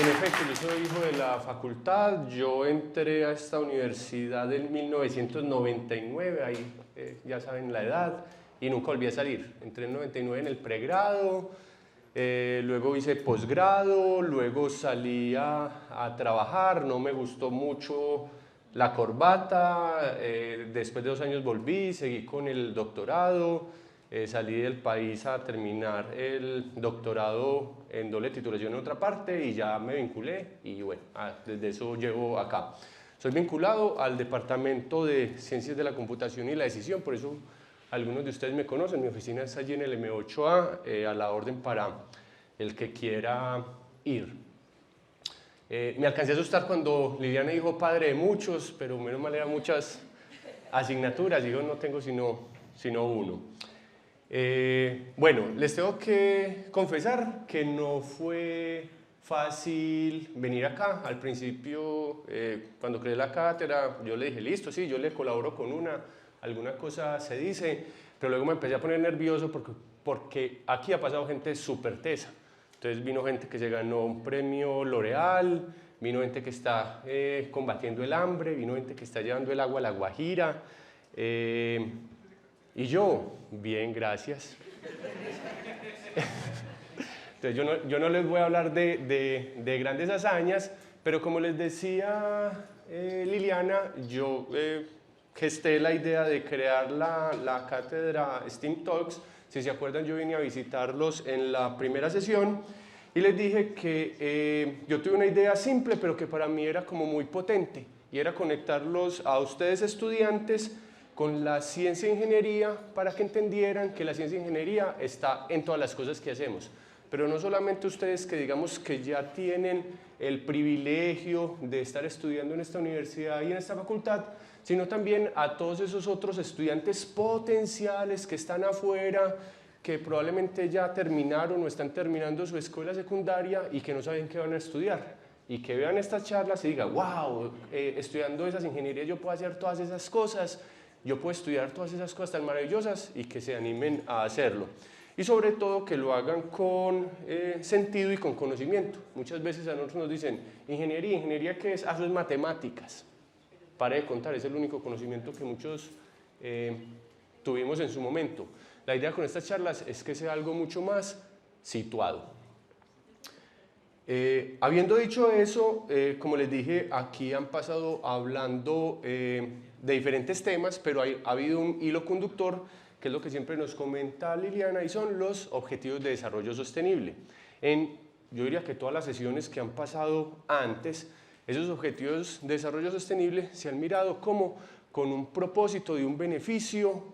efecto, yo soy hijo de la facultad, yo entré a esta universidad en 1999, ahí ya saben la edad, y nunca volví a salir. Entré en 99 en el pregrado, luego hice posgrado, luego salí a trabajar, no me gustó mucho la corbata, después de 2 años volví, seguí con el doctorado, salí del país a terminar el doctorado en doble titulación en otra parte y ya me vinculé y bueno, desde eso llevo acá. Soy vinculado al Departamento de Ciencias de la Computación y la Decisión, por eso algunos de ustedes me conocen, mi oficina está allí en el M8A, a la orden para el que quiera ir. Me alcancé a asustar cuando Liliana dijo padre de muchos, pero menos mal eran muchas asignaturas, yo no tengo sino uno. Bueno, les tengo que confesar que no fue fácil venir acá. Al principio, cuando creé la cátedra, yo le dije, listo, sí, yo le colaboro con alguna cosa se dice, pero luego me empecé a poner nervioso porque aquí ha pasado gente súper tesa. Entonces vino gente que se ganó un premio L'Oreal, vino gente que está combatiendo el hambre, vino gente que está llevando el agua a La Guajira, y yo, bien, gracias. Entonces yo no les voy a hablar de grandes hazañas, pero como les decía Liliana, yo gesté la idea de crear la cátedra STEAM Talks. Si se acuerdan, yo vine a visitarlos en la primera sesión y les dije que yo tuve una idea simple, pero que para mí era como muy potente, y era conectarlos a ustedes estudiantes con la ciencia e ingeniería para que entendieran que la ciencia e ingeniería está en todas las cosas que hacemos. Pero no solamente ustedes que digamos que ya tienen el privilegio de estar estudiando en esta universidad y en esta facultad, sino también a todos esos otros estudiantes potenciales que están afuera, que probablemente ya terminaron o están terminando su escuela secundaria y que no saben qué van a estudiar. Y que vean estas charlas y digan, wow, estudiando esas ingenierías yo puedo hacer todas esas cosas, yo puedo estudiar todas esas cosas tan maravillosas, y que se animen a hacerlo. Y sobre todo que lo hagan con sentido y con conocimiento. Muchas veces a nosotros nos dicen, ¿ingeniería qué es? Eso es matemáticas. Pare de contar, es el único conocimiento que muchos tuvimos en su momento. La idea con estas charlas es que sea algo mucho más situado. Habiendo dicho eso, como les dije, aquí han pasado hablando de diferentes temas, pero ha habido un hilo conductor, que es lo que siempre nos comenta Liliana, y son los Objetivos de Desarrollo Sostenible. Yo diría que todas las sesiones que han pasado antes, esos Objetivos de Desarrollo Sostenible se han mirado como con un propósito de un beneficio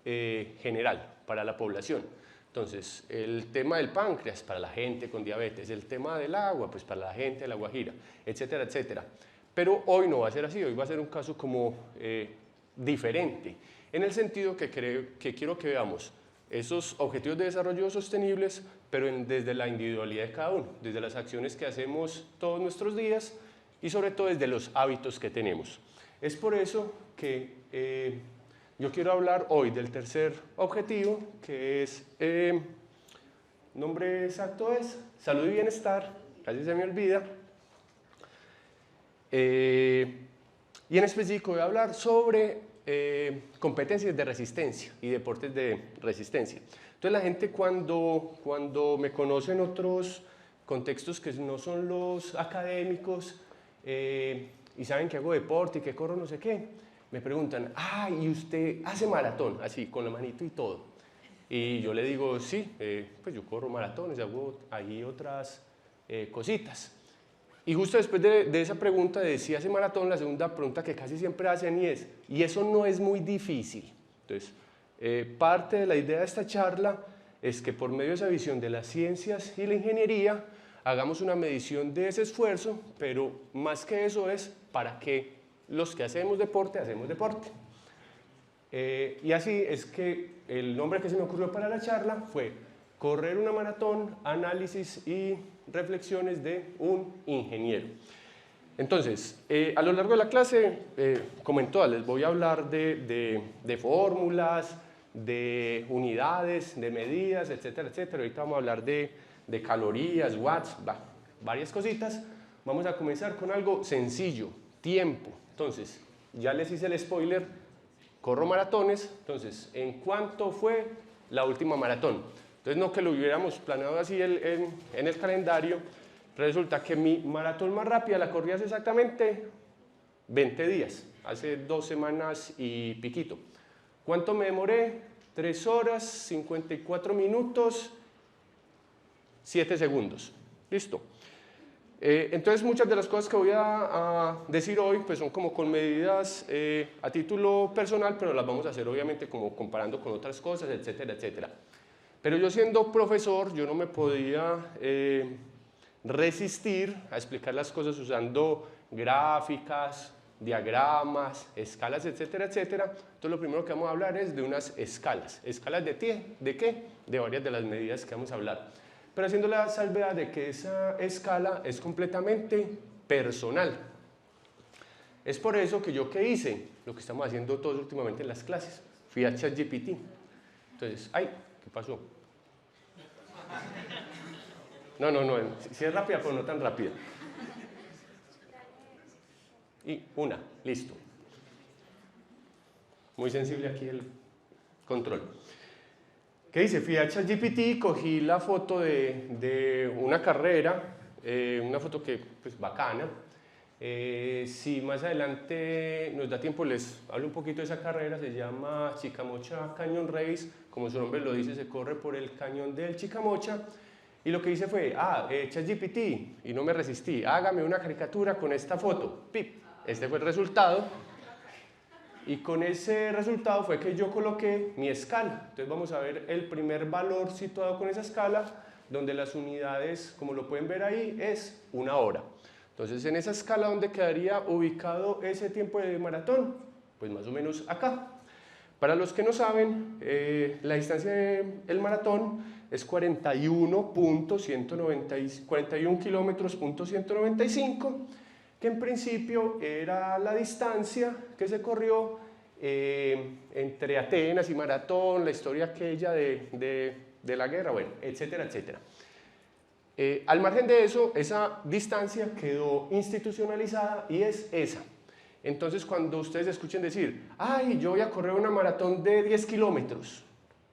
general para la población. Entonces, el tema del páncreas para la gente con diabetes, el tema del agua, pues para la gente de La Guajira, etcétera, etcétera. Pero hoy no va a ser así, hoy va a ser un caso como diferente, en el sentido que quiero que veamos esos objetivos de desarrollo sostenibles, pero desde la individualidad de cada uno, desde las acciones que hacemos todos nuestros días y sobre todo desde los hábitos que tenemos. Es por eso que yo quiero hablar hoy del tercer objetivo, que es, nombre exacto es salud y bienestar, casi se me olvida, y en específico voy a hablar sobre competencias de resistencia y deportes de resistencia. Entonces la gente cuando me conoce en otros contextos que no son los académicos y saben que hago deporte y que corro no sé qué, me preguntan, ¿y usted hace maratón? Así, con la manito y todo. Y yo le digo, sí, pues yo corro maratones, hago ahí otras cositas. Y justo después de esa pregunta de si hace maratón, la segunda pregunta que casi siempre hacen y eso no es muy difícil. Entonces, parte de la idea de esta charla es que por medio de esa visión de las ciencias y la ingeniería, hagamos una medición de ese esfuerzo, pero más que eso es para que los que hacemos deporte. Y así es que el nombre que se me ocurrió para la charla fue correr una maratón, análisis y reflexiones de un ingeniero. Entonces, a lo largo de la clase, como en todas, les voy a hablar de fórmulas, de unidades, de medidas, etcétera, etcétera. Ahorita vamos a hablar de calorías, watts, varias cositas, Vamos a comenzar con algo sencillo, tiempo. Entonces, ya les hice el spoiler, corro maratones. Entonces, ¿en cuánto fue la última maratón? Entonces, no que lo hubiéramos planeado así en el calendario, resulta que mi maratón más rápida la corrí hace exactamente 20 días, hace 2 semanas y piquito. ¿Cuánto me demoré? 3 horas, 54 minutos, 7 segundos. Listo. Entonces muchas de las cosas que voy a decir hoy pues son como con medidas a título personal, pero las vamos a hacer obviamente como comparando con otras cosas, etcétera, etcétera. Pero yo siendo profesor, yo no me podía resistir a explicar las cosas usando gráficas, diagramas, escalas, etcétera, etcétera. Entonces lo primero que vamos a hablar es de unas escalas. ¿Escalas de qué? De varias de las medidas que vamos a hablar. Pero haciendo la salvedad de que esa escala es completamente personal. Es por eso que yo, ¿qué hice? Lo que estamos haciendo todos últimamente en las clases. Fui a ChatGPT. Entonces, ¡ay! ¿Qué pasó? No, si es rápida, pero no tan rápida. Y una, listo. Muy sensible aquí el control. ¿Qué hice? Fui a ChatGPT, cogí la foto de una carrera, una foto que, pues, bacana. Si más adelante nos da tiempo, les hablo un poquito de esa carrera. Se llama Chicamocha Canyon Race. Como su nombre lo dice, se corre por el cañón del Chicamocha. Y lo que hice fue, ChatGPT, y no me resistí, hágame una caricatura con esta foto. ¡Pip! Este fue el resultado. Y con ese resultado fue que yo coloqué mi escala. Entonces vamos a ver el primer valor situado con esa escala, donde las unidades, como lo pueden ver ahí, es 1 hora. Entonces en esa escala, ¿dónde quedaría ubicado ese tiempo de maratón? Pues más o menos acá. Para los que no saben, la distancia del maratón es 41 kilómetros, 195, que en principio era la distancia que se corrió entre Atenas y Maratón, la historia aquella de la guerra, bueno, etcétera, etcétera. Al margen de eso, esa distancia quedó institucionalizada y es esa. Entonces, cuando ustedes escuchen decir, ¡ay, yo voy a correr una maratón de 10 kilómetros!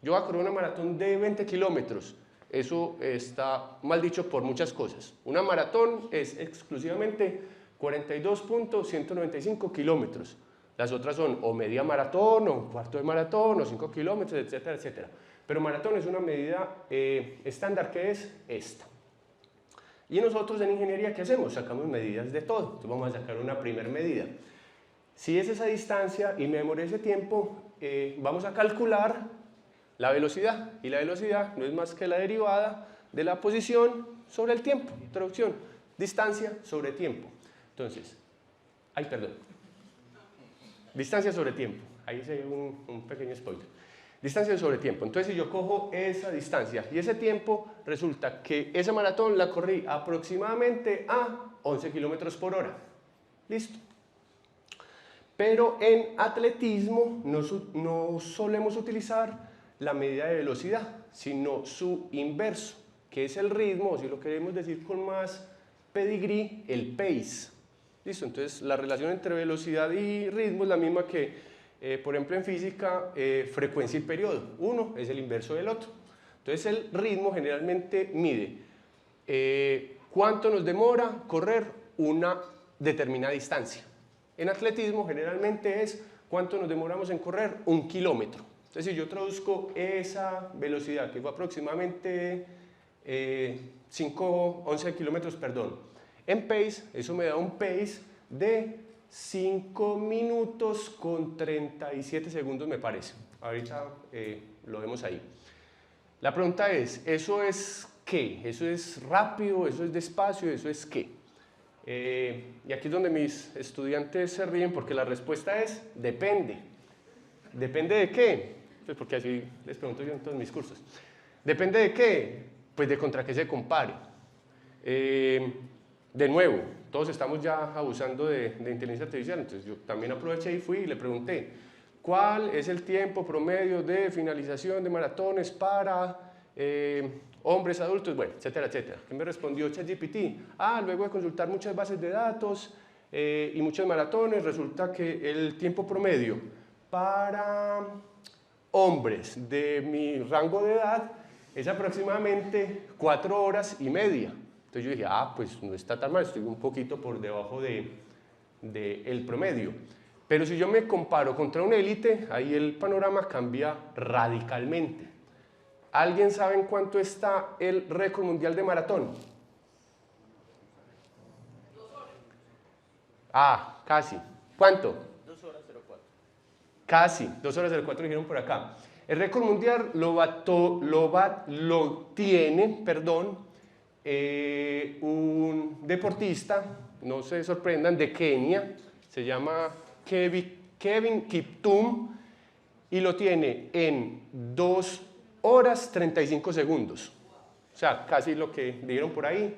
Yo voy a correr una maratón de 20 kilómetros. Eso está mal dicho por muchas cosas. Una maratón es exclusivamente 42.195 kilómetros. Las otras son o media maratón, o un cuarto de maratón, o 5 kilómetros, etcétera, etcétera. Pero maratón es una medida estándar que es esta. Y nosotros en ingeniería, ¿qué hacemos? Sacamos medidas de todo. Entonces vamos a sacar una primera medida. Si es esa distancia y me demoré ese tiempo, vamos a calcular la velocidad. Y la velocidad no es más que la derivada de la posición sobre el tiempo. Traducción, distancia sobre tiempo. Entonces, distancia sobre tiempo. Ahí se ve un pequeño spoiler. Distancia sobre tiempo. Entonces, si yo cojo esa distancia y ese tiempo, resulta que esa maratón la corrí aproximadamente a 11 kilómetros por hora. Listo. Pero en atletismo no solemos utilizar la medida de velocidad, sino su inverso, que es el ritmo, o si lo queremos decir con más pedigrí, el pace. ¿Listo? Entonces, la relación entre velocidad y ritmo es la misma que, por ejemplo, en física, frecuencia y periodo. Uno es el inverso del otro. Entonces, el ritmo generalmente mide cuánto nos demora correr una determinada distancia. En atletismo, generalmente es cuánto nos demoramos en correr 1 kilómetro. Entonces, si yo traduzco esa velocidad, que fue aproximadamente 11 kilómetros, en pace, eso me da un pace de 5 minutos con 37 segundos, me parece. Ahorita lo vemos ahí. La pregunta es, ¿eso es qué? ¿Eso es rápido? ¿Eso es despacio? ¿Eso es qué? Y aquí es donde mis estudiantes se ríen porque la respuesta es depende. ¿Depende de qué? Pues porque así les pregunto yo en todos mis cursos. ¿Depende de qué? Pues de contra qué se compare. De nuevo, todos estamos ya abusando de inteligencia artificial, entonces yo también aproveché y fui y le pregunté ¿cuál es el tiempo promedio de finalización de maratones para hombres, adultos, bueno, etcétera, etcétera. ¿Qué me respondió ChatGPT? Luego de consultar muchas bases de datos y muchas maratones, resulta que el tiempo promedio para hombres de mi rango de edad es aproximadamente 4 horas y media. Entonces yo dije, pues no está tan mal, estoy un poquito por debajo del promedio. Pero si yo me comparo contra un élite, ahí el panorama cambia radicalmente. ¿Alguien sabe en cuánto está el récord mundial de maratón? 2 horas. Casi. ¿Cuánto? 2 horas 04. Casi, 2 horas 04 dijeron por acá. El récord mundial lo tiene, un deportista, no se sorprendan, de Kenia, se llama Kevin Kiptum, y lo tiene en 2 horas 35 segundos. O sea, casi lo que dijeron por ahí,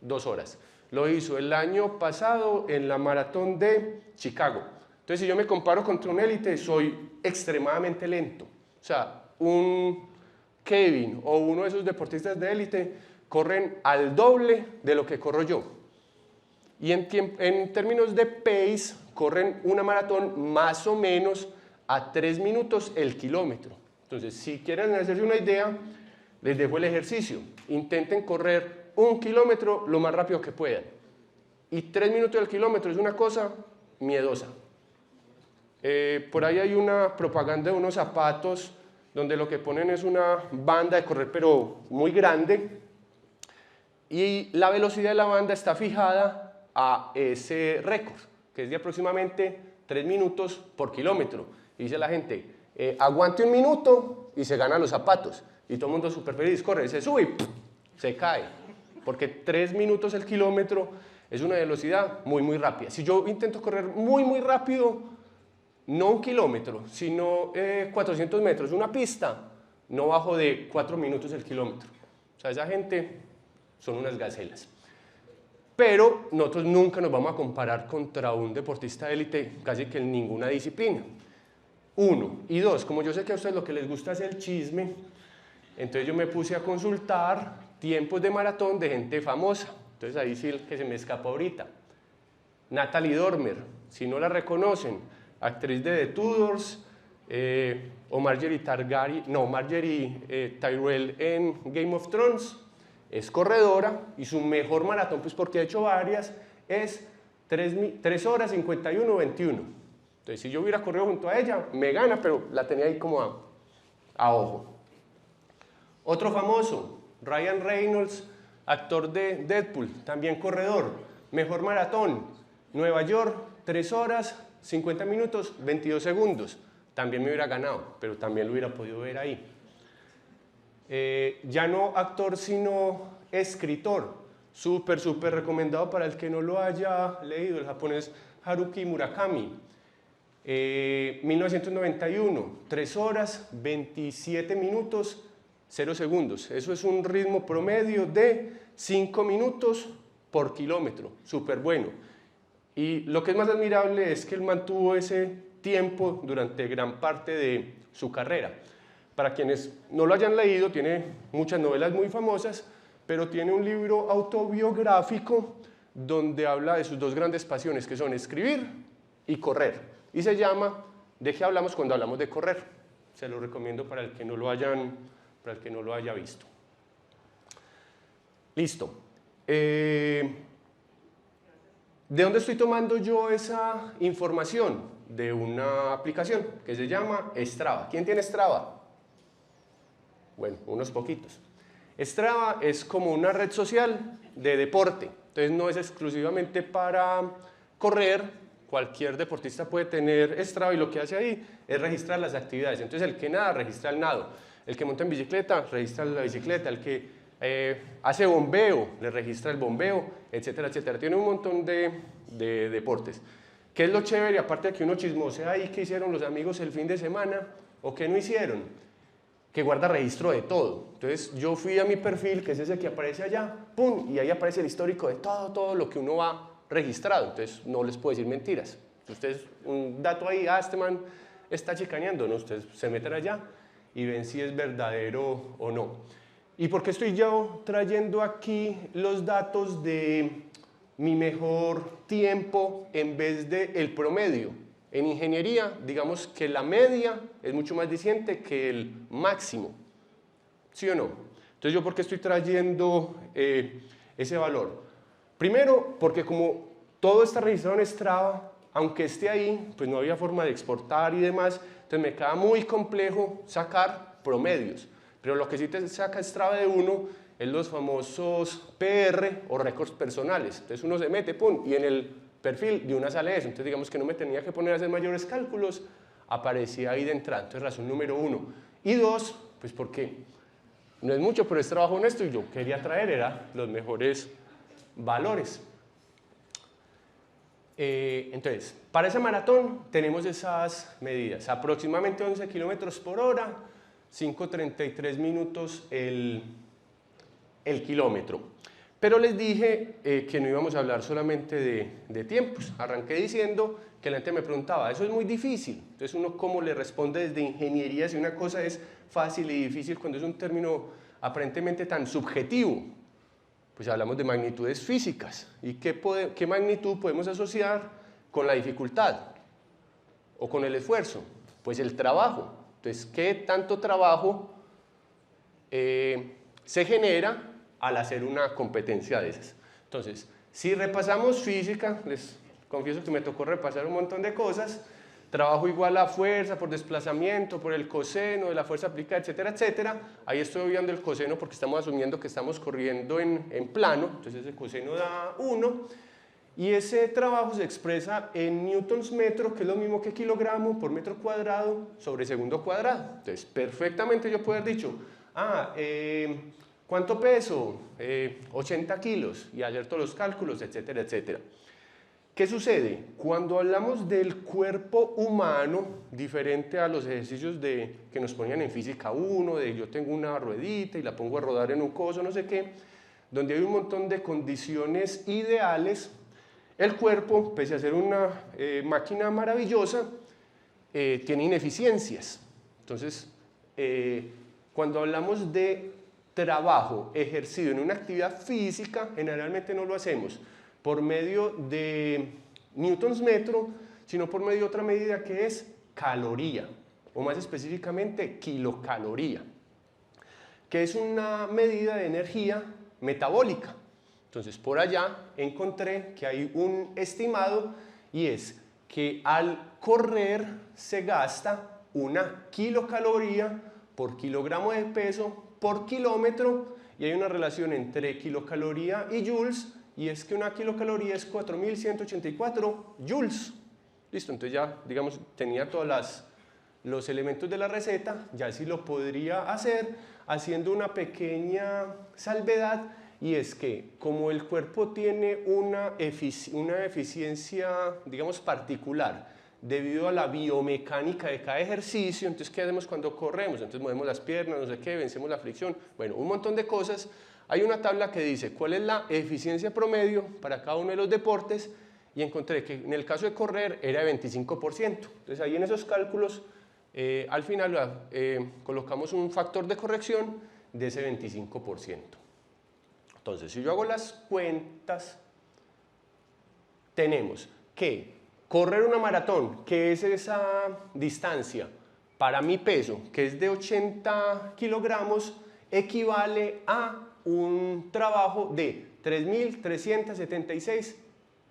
2 horas. Lo hizo el año pasado en la maratón de Chicago. Entonces, si yo me comparo contra un élite, soy extremadamente lento. O sea, un Kevin o uno de esos deportistas de élite corren al doble de lo que corro yo. Y en términos de pace, corren una maratón más o menos a 3 minutos el kilómetro. Entonces, si quieren hacerse una idea, les dejo el ejercicio. Intenten correr 1 kilómetro lo más rápido que puedan. Y 3 minutos el kilómetro es una cosa miedosa. Por ahí hay una propaganda de unos zapatos donde lo que ponen es una banda de correr, pero muy grande. Y la velocidad de la banda está fijada a ese récord, que es de aproximadamente 3 minutos por kilómetro. Y dice la gente, aguante 1 minuto y se gana los zapatos. Y todo el mundo súper feliz, corre, se sube y se cae. Porque 3 minutos el kilómetro es una velocidad muy, muy rápida. Si yo intento correr muy, muy rápido, no 1 kilómetro, sino 400 metros, una pista, no bajo de 4 minutos el kilómetro. O sea, esa gente son unas gacelas. Pero nosotros nunca nos vamos a comparar contra un deportista de élite casi que en ninguna disciplina. 1. Y 2, como yo sé que a ustedes lo que les gusta es el chisme, entonces yo me puse a consultar tiempos de maratón de gente famosa. Entonces ahí sí que se me escapa ahorita. Natalie Dormer, si no la reconocen, actriz de The Tudors, o Marjorie Tyrell en Game of Thrones, es corredora y su mejor maratón, pues porque ha hecho varias, es 3 horas 51, 21. Entonces si yo hubiera corrido junto a ella, me gana, pero la tenía ahí como a ojo. Otro famoso, Ryan Reynolds, actor de Deadpool, también corredor, mejor maratón, Nueva York, 3 horas 50 minutos, 22 segundos. También me hubiera ganado, pero también lo hubiera podido ver ahí. Ya no actor, sino escritor. Súper recomendado para el que no lo haya leído, el japonés Haruki Murakami. 1991, 3 horas, 27 minutos, 0 segundos. Eso es un ritmo promedio de 5 minutos por kilómetro. Súper bueno. Y lo que es más admirable es que él mantuvo ese tiempo durante gran parte de su carrera. Para quienes no lo hayan leído, tiene muchas novelas muy famosas, pero tiene un libro autobiográfico donde habla de sus 2 grandes pasiones, que son escribir y correr. Y se llama ¿De qué hablamos cuando hablamos de correr? Se lo recomiendo para el que no lo haya visto. Listo. ¿De dónde estoy tomando yo esa información? De una aplicación que se llama Strava. ¿Quién tiene Strava? Bueno, unos poquitos. Strava es como una red social de deporte. Entonces no es exclusivamente para correr. Cualquier deportista puede tener Strava y lo que hace ahí es registrar las actividades. Entonces el que nada, registra el nado. El que monta en bicicleta, registra la bicicleta. El que hace bombeo, le registra el bombeo, etcétera, etcétera. Tiene un montón de deportes. ¿Qué es lo chévere? Aparte de que uno chismosea ahí qué hicieron los amigos el fin de semana o qué no hicieron, que guarda registro de todo. Entonces yo fui a mi perfil, que es ese que aparece allá, ¡pum! Y ahí aparece el histórico de todo lo que uno va registrado. Entonces no les puedo decir mentiras. Si ustedes, un dato ahí, este man está chicaneando, ¿no? Ustedes se meten allá y ven si es verdadero o no. ¿Y por qué estoy yo trayendo aquí los datos de mi mejor tiempo en vez del promedio? En ingeniería, digamos que la media es mucho más diciente que el máximo. ¿Sí o no? Entonces, ¿yo por qué estoy trayendo ese valor? Primero, porque como todo está registrado en Strava, aunque esté ahí, pues no había forma de exportar y demás, entonces me queda muy complejo sacar promedios. Pero lo que sí te saca Strava de uno es los famosos PR o récords personales. Entonces uno se mete, pum, y en el perfil de una sale eso. Entonces digamos que no me tenía que poner a hacer mayores cálculos, aparecía ahí de entrada. Entonces razón número 1. Y 2, pues porque no es mucho, pero es trabajo honesto y yo quería traer era los mejores valores. Entonces, para ese maratón tenemos esas medidas, aproximadamente 11 kilómetros por hora, 5:33 minutos el kilómetro. Pero les dije que no íbamos a hablar solamente de tiempos. Arranqué diciendo que la gente me preguntaba, eso es muy difícil. Entonces uno cómo le responde desde ingeniería si una cosa es fácil y difícil cuando es un término aparentemente tan subjetivo. Pues hablamos de magnitudes físicas. ¿Y qué magnitud podemos asociar con la dificultad o con el esfuerzo? Pues el trabajo. Entonces, ¿qué tanto trabajo se genera al hacer una competencia de esas? Entonces, si repasamos física, les confieso que me tocó repasar un montón de cosas. Trabajo igual a fuerza por desplazamiento, por el coseno de la fuerza aplicada, etcétera, etcétera. Ahí estoy obviando el coseno porque estamos asumiendo que estamos corriendo en plano, entonces ese coseno da 1. Y ese trabajo se expresa en newtons metro, que es lo mismo que kilogramo por metro cuadrado sobre segundo cuadrado. Entonces, perfectamente yo puedo haber dicho, ¿cuánto peso? 80 kilos, y hacer todos los cálculos, etcétera, etcétera. ¿Qué sucede? Cuando hablamos del cuerpo humano, diferente a los ejercicios que nos ponían en física 1, de yo tengo una ruedita y la pongo a rodar en un coso, no sé qué, donde hay un montón de condiciones ideales, el cuerpo, pese a ser una máquina maravillosa, tiene ineficiencias. Entonces, cuando hablamos de trabajo ejercido en una actividad física, generalmente no lo hacemos por medio de newtons metro, sino por medio de otra medida que es caloría, o más específicamente kilocaloría, que es una medida de energía metabólica. Entonces, por allá encontré que hay un estimado y es que al correr se gasta 1 kilocaloría por kilogramo de peso por kilómetro, y hay una relación entre kilocaloría y joules, y es que 1 kilocaloría es 4184 joules. Listo, entonces ya, digamos, tenía todos los elementos de la receta, ya sí lo podría hacer haciendo una pequeña salvedad, y es que como el cuerpo tiene una eficiencia, digamos, particular, debido a la biomecánica de cada ejercicio, entonces, ¿qué hacemos cuando corremos? Entonces movemos las piernas, no sé qué, vencemos la fricción, bueno, un montón de cosas. Hay una tabla que dice cuál es la eficiencia promedio para cada uno de los deportes, y encontré que en el caso de correr era de 25%. Entonces ahí en esos cálculos, al final colocamos un factor de corrección de ese 25%. Entonces, si yo hago las cuentas, tenemos que correr una maratón, que es esa distancia, para mi peso, que es de 80 kilogramos, equivale a un trabajo de 3.376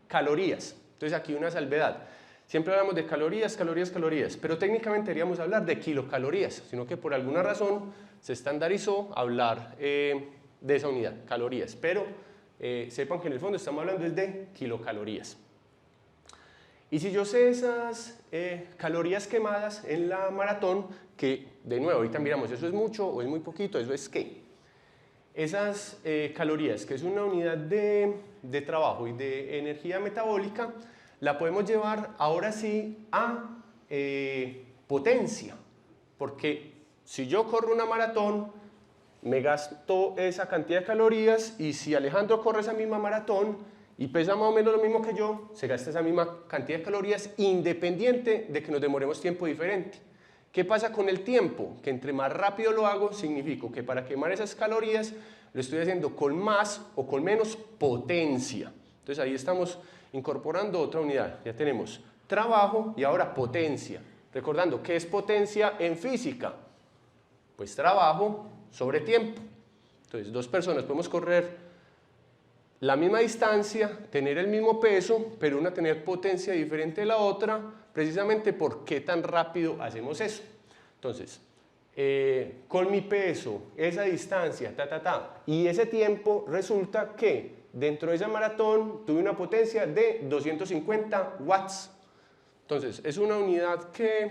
calorías. Entonces aquí una salvedad. Siempre hablamos de calorías, calorías, calorías, pero técnicamente deberíamos hablar de kilocalorías, sino que por alguna razón se estandarizó hablar de esa unidad, calorías, pero sepan que en el fondo estamos hablando de kilocalorías. Y si yo sé esas calorías quemadas en la maratón, que de nuevo ahorita miramos, ¿eso es mucho o es muy poquito? ¿Eso es qué? Esas calorías, que es una unidad de trabajo y de energía metabólica, la podemos llevar ahora sí a potencia, porque si yo corro una maratón, me gasto esa cantidad de calorías, y si Alejandro corre esa misma maratón y pesa más o menos lo mismo que yo, se gasta esa misma cantidad de calorías independiente de que nos demoremos tiempo diferente. ¿Qué pasa con el tiempo? Que entre más rápido lo hago, significa que para quemar esas calorías lo estoy haciendo con más o con menos potencia. Entonces ahí estamos incorporando otra unidad. Ya tenemos trabajo y ahora potencia. Recordando, ¿qué es potencia en física? Pues trabajo sobre tiempo. Entonces, dos personas podemos correr la misma distancia, tener el mismo peso, pero una tener potencia diferente de la otra, precisamente por qué tan rápido hacemos eso. Entonces, con mi peso, esa distancia, y ese tiempo, resulta que dentro de esa maratón tuve una potencia de 250 watts. Entonces, es una unidad que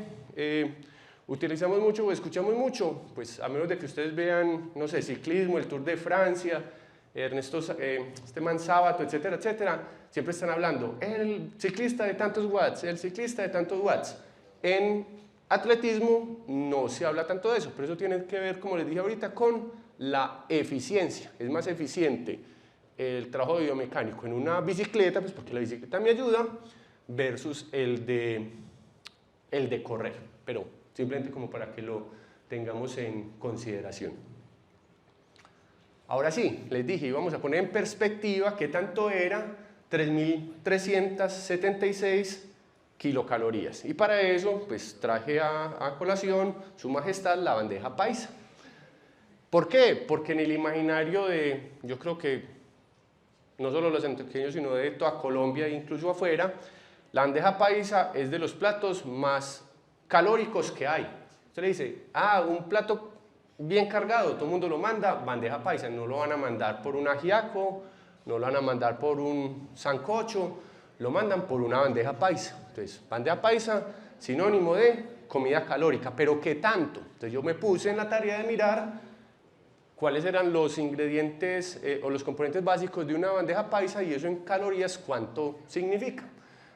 utilizamos mucho o escuchamos mucho, pues a menos de que ustedes vean, no sé, ciclismo, el Tour de Francia, Ernesto, este man Sábato, etcétera, etcétera, siempre están hablando, el ciclista de tantos watts, el ciclista de tantos watts. En atletismo no se habla tanto de eso, pero eso tiene que ver, como les dije ahorita, con la eficiencia. Es más eficiente el trabajo biomecánico en una bicicleta, pues porque la bicicleta me ayuda, versus el de correr, pero simplemente como para que lo tengamos en consideración. Ahora sí, les dije, íbamos a poner en perspectiva qué tanto era 3.376 kilocalorías. Y para eso, pues traje a colación Su Majestad la bandeja paisa. ¿Por qué? Porque en el imaginario de, yo creo que no solo los antioqueños, sino de toda Colombia e incluso afuera, la bandeja paisa es de los platos más calóricos que hay. Usted le dice, un plato bien cargado, todo el mundo lo manda, bandeja paisa, no lo van a mandar por un ajiaco, no lo van a mandar por un sancocho, lo mandan por una bandeja paisa. Entonces, bandeja paisa, sinónimo de comida calórica, pero ¿qué tanto? Entonces yo me puse en la tarea de mirar cuáles eran los ingredientes o los componentes básicos de una bandeja paisa y eso en calorías, ¿cuánto significa?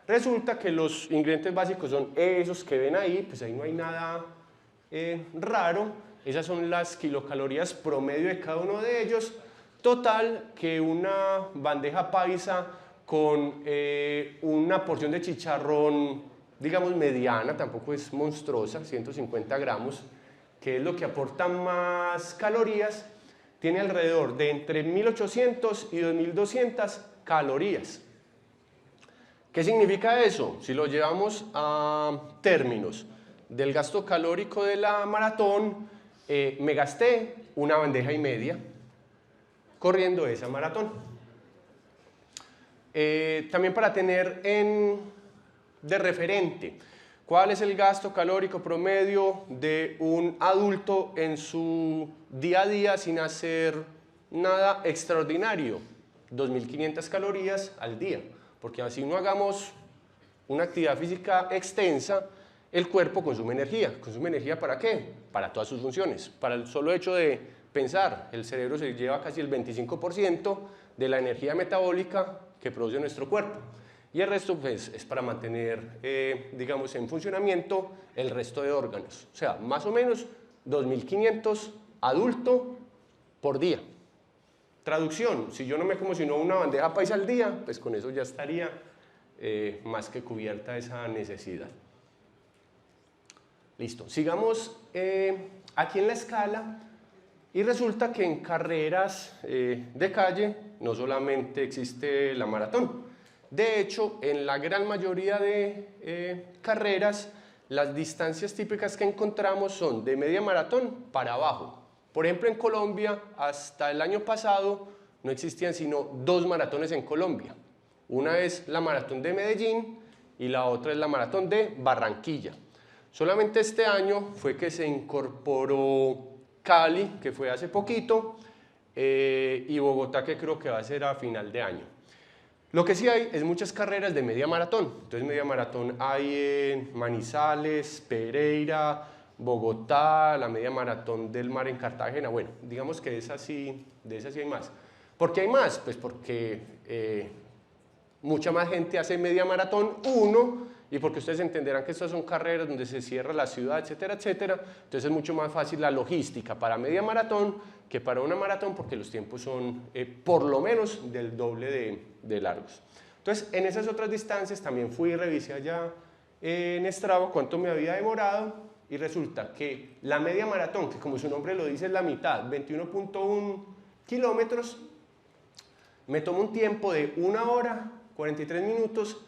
Resulta que los ingredientes básicos son esos que ven ahí, pues ahí no hay nada raro. Esas son las kilocalorías promedio de cada uno de ellos. Total, que una bandeja paisa con una porción de chicharrón, digamos mediana, tampoco es monstruosa, 150 gramos, que es lo que aporta más calorías, tiene alrededor de entre 1.800 y 2.200 calorías. ¿Qué significa eso? Si lo llevamos a términos del gasto calórico de la maratón, me gasté una bandeja y media corriendo esa maratón. También para tener de referente cuál es el gasto calórico promedio de un adulto en su día a día sin hacer nada extraordinario, 2.500 calorías al día, porque así no hagamos una actividad física extensa, el cuerpo consume energía. ¿Consume energía para qué? Para todas sus funciones. Para el solo hecho de pensar, el cerebro se lleva casi el 25% de la energía metabólica que produce nuestro cuerpo. Y el resto pues, es para mantener, digamos, en funcionamiento el resto de órganos. O sea, más o menos 2.500 adulto por día. Traducción, si yo no me como sino una bandeja paisa al día, pues con eso ya estaría más que cubierta esa necesidad. Listo, sigamos aquí en la escala y resulta que en carreras de calle no solamente existe la maratón. De hecho, en la gran mayoría de carreras, las distancias típicas que encontramos son de media maratón para abajo. Por ejemplo, en Colombia, hasta el año pasado, no existían sino 2 maratones en Colombia. Una es la maratón de Medellín y la otra es la maratón de Barranquilla. Solamente este año fue que se incorporó Cali, que fue hace poquito, y Bogotá, que creo que va a ser a final de año. Lo que sí hay es muchas carreras de media maratón. Entonces, media maratón hay en Manizales, Pereira, Bogotá, la media maratón del Mar en Cartagena. Bueno, digamos que de esas sí hay más. ¿Por qué hay más? Pues porque mucha más gente hace media maratón, y porque ustedes entenderán que estas son carreras donde se cierra la ciudad, etcétera, etcétera. Entonces es mucho más fácil la logística para media maratón que para una maratón, porque los tiempos son por lo menos del doble de largos. Entonces, en esas otras distancias también fui y revisé allá en Strava cuánto me había demorado y resulta que la media maratón, que como su nombre lo dice es la mitad, 21.1 kilómetros, me toma un tiempo de 1 hora, 43 minutos,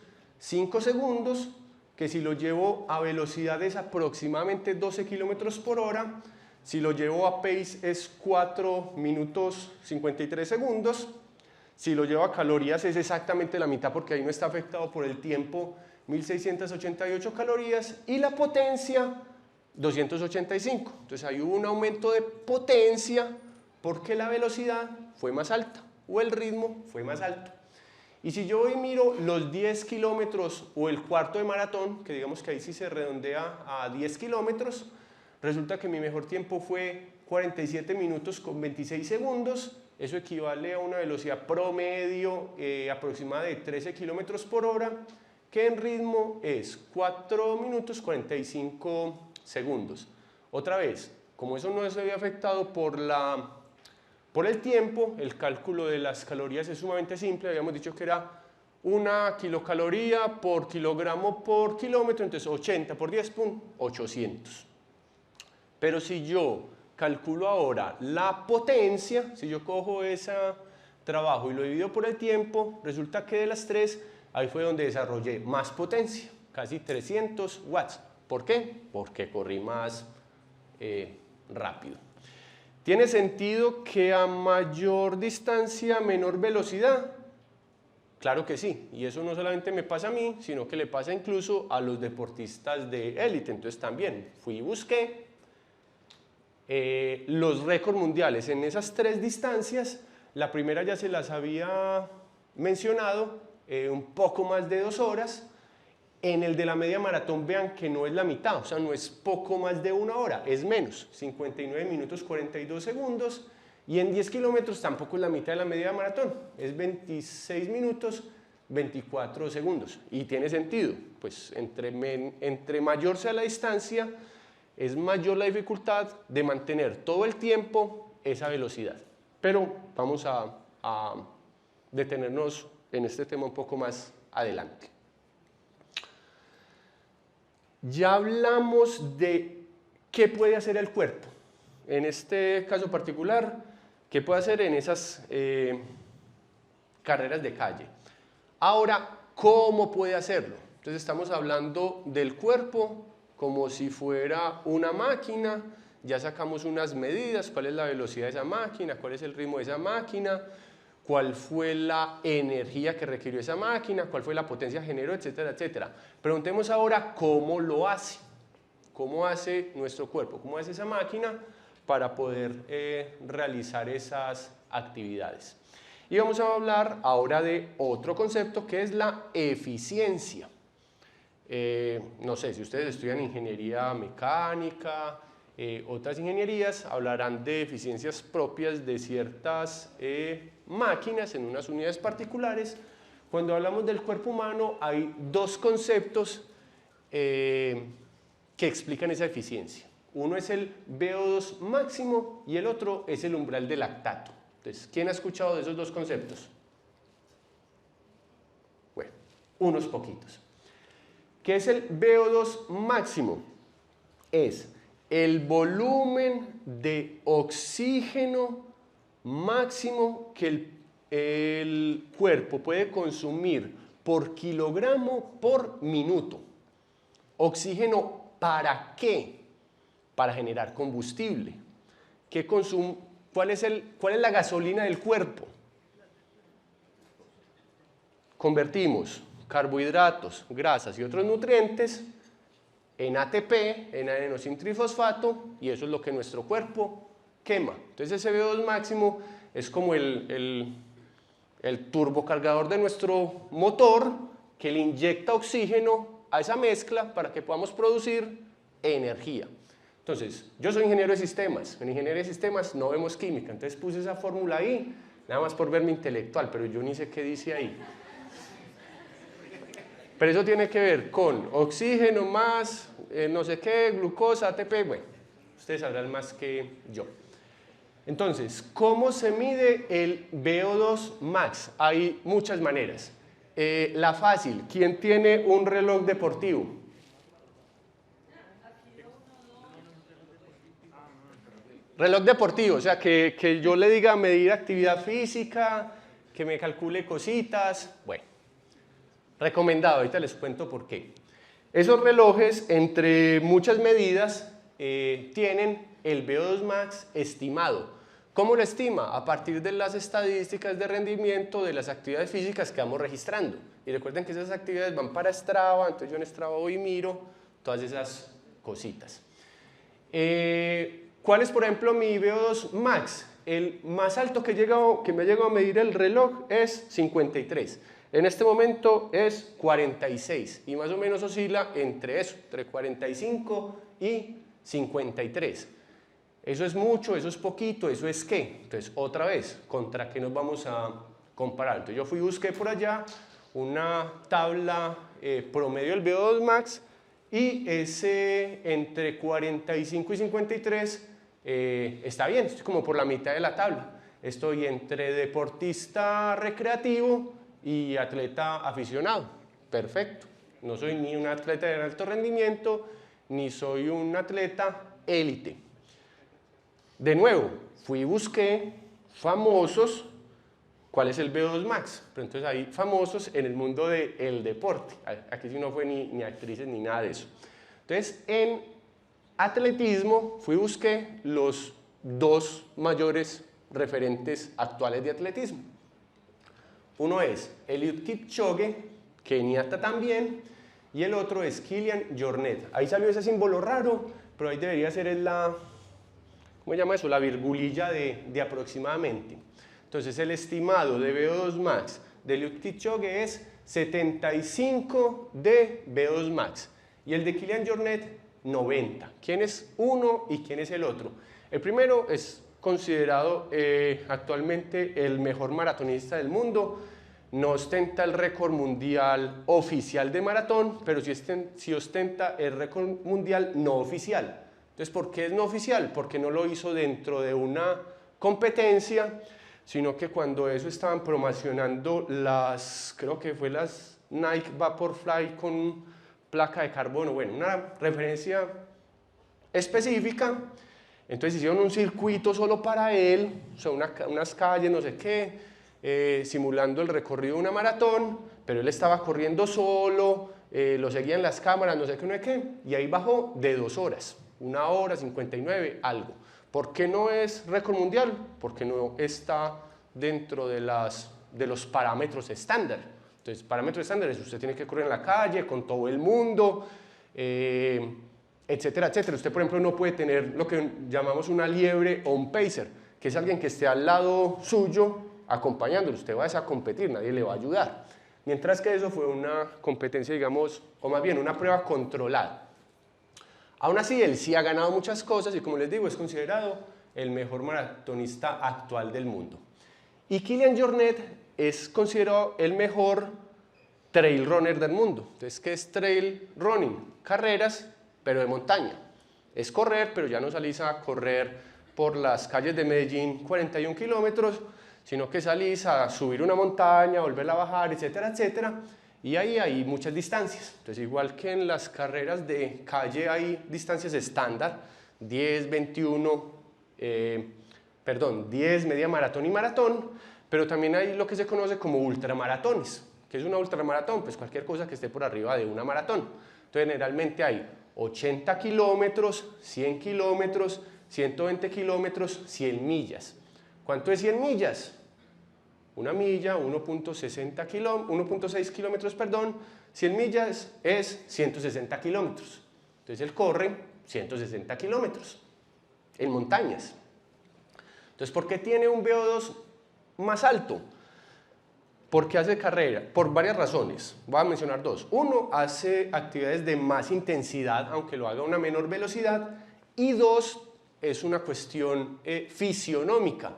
5 segundos, que si lo llevo a velocidades aproximadamente 12 kilómetros por hora, si lo llevo a pace es 4 minutos 53 segundos, si lo llevo a calorías es exactamente la mitad porque ahí no está afectado por el tiempo, 1688 calorías, y la potencia 285. Entonces ahí hubo un aumento de potencia porque la velocidad fue más alta o el ritmo fue más alto. Y si yo hoy miro los 10 kilómetros o el cuarto de maratón, que digamos que ahí sí se redondea a 10 kilómetros, resulta que mi mejor tiempo fue 47 minutos con 26 segundos. Eso equivale a una velocidad promedio aproximada de 13 kilómetros por hora, que en ritmo es 4 minutos 45 segundos. Otra vez, como eso no se había afectado por el tiempo, el cálculo de las calorías es sumamente simple. Habíamos dicho que era 1 kilocaloría por kilogramo por kilómetro, entonces 80 por 10, ¡pum!, 800. Pero si yo calculo ahora la potencia, si yo cojo ese trabajo y lo divido por el tiempo, resulta que de las tres, ahí fue donde desarrollé más potencia, casi 300 watts. ¿Por qué? Porque corrí más rápido. ¿Tiene sentido que a mayor distancia, menor velocidad? Claro que sí, y eso no solamente me pasa a mí, sino que le pasa incluso a los deportistas de élite. Entonces también fui y busqué los récords mundiales en esas tres distancias. La primera ya se las había mencionado, un poco más de 2 horas. En el de la media maratón vean que no es la mitad, o sea, no es poco más de 1 hora, es menos, 59 minutos 42 segundos, y en 10 kilómetros tampoco es la mitad de la media maratón, es 26 minutos 24 segundos, y tiene sentido, pues entre mayor sea la distancia, es mayor la dificultad de mantener todo el tiempo esa velocidad. Pero vamos a detenernos en este tema un poco más adelante. Ya hablamos de qué puede hacer el cuerpo. En este caso particular, qué puede hacer en esas carreras de calle. Ahora, ¿cómo puede hacerlo? Entonces estamos hablando del cuerpo como si fuera una máquina. Ya sacamos unas medidas, cuál es la velocidad de esa máquina, cuál es el ritmo de esa máquina, cuál fue la energía que requirió esa máquina, cuál fue la potencia que generó, etcétera, etcétera. Preguntemos ahora cómo lo hace, cómo hace nuestro cuerpo, cómo hace esa máquina para poder realizar esas actividades. Y vamos a hablar ahora de otro concepto que es la eficiencia. No sé, si ustedes estudian ingeniería mecánica, otras ingenierías hablarán de eficiencias propias de ciertas máquinas en unas unidades particulares. Cuando hablamos del cuerpo humano hay dos conceptos que explican esa eficiencia. Uno es el VO2 máximo y el otro es el umbral de lactato. Entonces, ¿quién ha escuchado de esos dos conceptos? Bueno, unos poquitos. ¿Qué es el VO2 máximo? Es el volumen de oxígeno máximo que el cuerpo puede consumir por kilogramo por minuto. ¿Oxígeno para qué? Para generar combustible. ¿Cuál es la gasolina del cuerpo? Convertimos carbohidratos, grasas y otros nutrientes en ATP, en adenosintrifosfato, y eso es lo que nuestro cuerpo quema. Entonces ese VO2 máximo es como el turbocargador de nuestro motor que le inyecta oxígeno a esa mezcla para que podamos producir energía. Entonces, yo soy ingeniero de sistemas. En ingeniería de sistemas no vemos química, entonces puse esa fórmula ahí, nada más por verme intelectual, pero yo ni sé qué dice ahí. Pero eso tiene que ver con oxígeno más no sé qué, glucosa, ATP, bueno, ustedes sabrán más que yo. Entonces, ¿cómo se mide el VO2 max? Hay muchas maneras. La fácil, ¿quién tiene un reloj deportivo? Reloj deportivo, o sea, que yo le diga medir actividad física, que me calcule cositas, bueno, recomendado, ahorita les cuento por qué. Esos relojes, entre muchas medidas, tienen el VO2 max estimado. ¿Cómo lo estima? A partir de las estadísticas de rendimiento de las actividades físicas que vamos registrando. Y recuerden que esas actividades van para Strava, entonces yo en Strava voy y miro todas esas cositas. ¿Cuál es, por ejemplo, mi VO2 max? El más alto que me ha llegado a medir el reloj es 53. En este momento es 46 y más o menos oscila entre eso, entre 45 y 53. Eso es mucho, eso es poquito, eso es qué. Entonces, otra vez, ¿contra qué nos vamos a comparar? Entonces, yo busqué por allá una tabla promedio del VO2 max y ese entre 45 y 53 está bien, estoy como por la mitad de la tabla. Estoy entre deportista recreativo y atleta aficionado. Perfecto. No soy ni un atleta de alto rendimiento, ni soy un atleta élite. De nuevo, fui y busqué famosos. ¿Cuál es el VO2 max? Pero entonces hay famosos en el mundo del deporte. Aquí sí no fue ni actrices ni nada de eso. Entonces, en atletismo fui y busqué los dos mayores referentes actuales de atletismo. Uno es Eliud Kipchoge, keniata también, y el otro es Kilian Jornet. Ahí salió ese símbolo raro, pero ahí debería ser ¿cómo se llama eso? La virgulilla de aproximadamente. Entonces el estimado de VO2 max de Eliud Kipchoge es 75 de VO2 max y el de Kilian Jornet 90. ¿Quién es uno y quién es el otro? El primero es considerado actualmente el mejor maratonista del mundo. No ostenta el récord mundial oficial de maratón, pero sí ostenta el récord mundial no oficial. Entonces, ¿por qué es no oficial? Porque no lo hizo dentro de una competencia, sino que cuando eso estaban promocionando creo que fue las Nike Vaporfly con placa de carbono, bueno, una referencia específica, entonces hicieron un circuito solo para él, o sea, unas calles, no sé qué, simulando el recorrido de una maratón, pero él estaba corriendo solo, lo seguían las cámaras, no sé qué, no sé qué, y ahí bajó de 2 horas. 1 hora 59, algo. ¿Por qué no es récord mundial? Porque no está dentro de los parámetros estándar. Entonces, parámetros estándares, usted tiene que correr en la calle con todo el mundo, etcétera, etcétera. Usted, por ejemplo, no puede tener lo que llamamos una liebre o un pacer, que es alguien que esté al lado suyo acompañándolo. Usted va a competir, nadie le va a ayudar. Mientras que eso fue una competencia, digamos, o más bien una prueba controlada. Aún así, él sí ha ganado muchas cosas y, como les digo, es considerado el mejor maratonista actual del mundo. Y Kilian Jornet es considerado el mejor trail runner del mundo. Entonces, ¿qué es trail running? Carreras, pero de montaña. Es correr, pero ya no salís a correr por las calles de Medellín 41 kilómetros, sino que salís a subir una montaña, volverla a bajar, etcétera, etcétera. Y ahí hay muchas distancias. Entonces, igual que en las carreras de calle hay distancias estándar, 10, 21, 10, media maratón y maratón, pero también hay lo que se conoce como ultramaratones. ¿Qué es una ultramaratón? Pues cualquier cosa que esté por arriba de una maratón. Entonces, generalmente hay 80 kilómetros, 100 kilómetros, 120 kilómetros, 100 millas. ¿Cuánto es 100 millas? Una milla, 1.6 kilómetros, 100 millas es 160 kilómetros. Entonces él corre 160 kilómetros en montañas. Entonces, ¿por qué tiene un VO2 más alto? Porque hace carrera, por varias razones. Voy a mencionar dos. Uno, hace actividades de más intensidad, aunque lo haga a una menor velocidad. Y dos, es una cuestión fisionómica.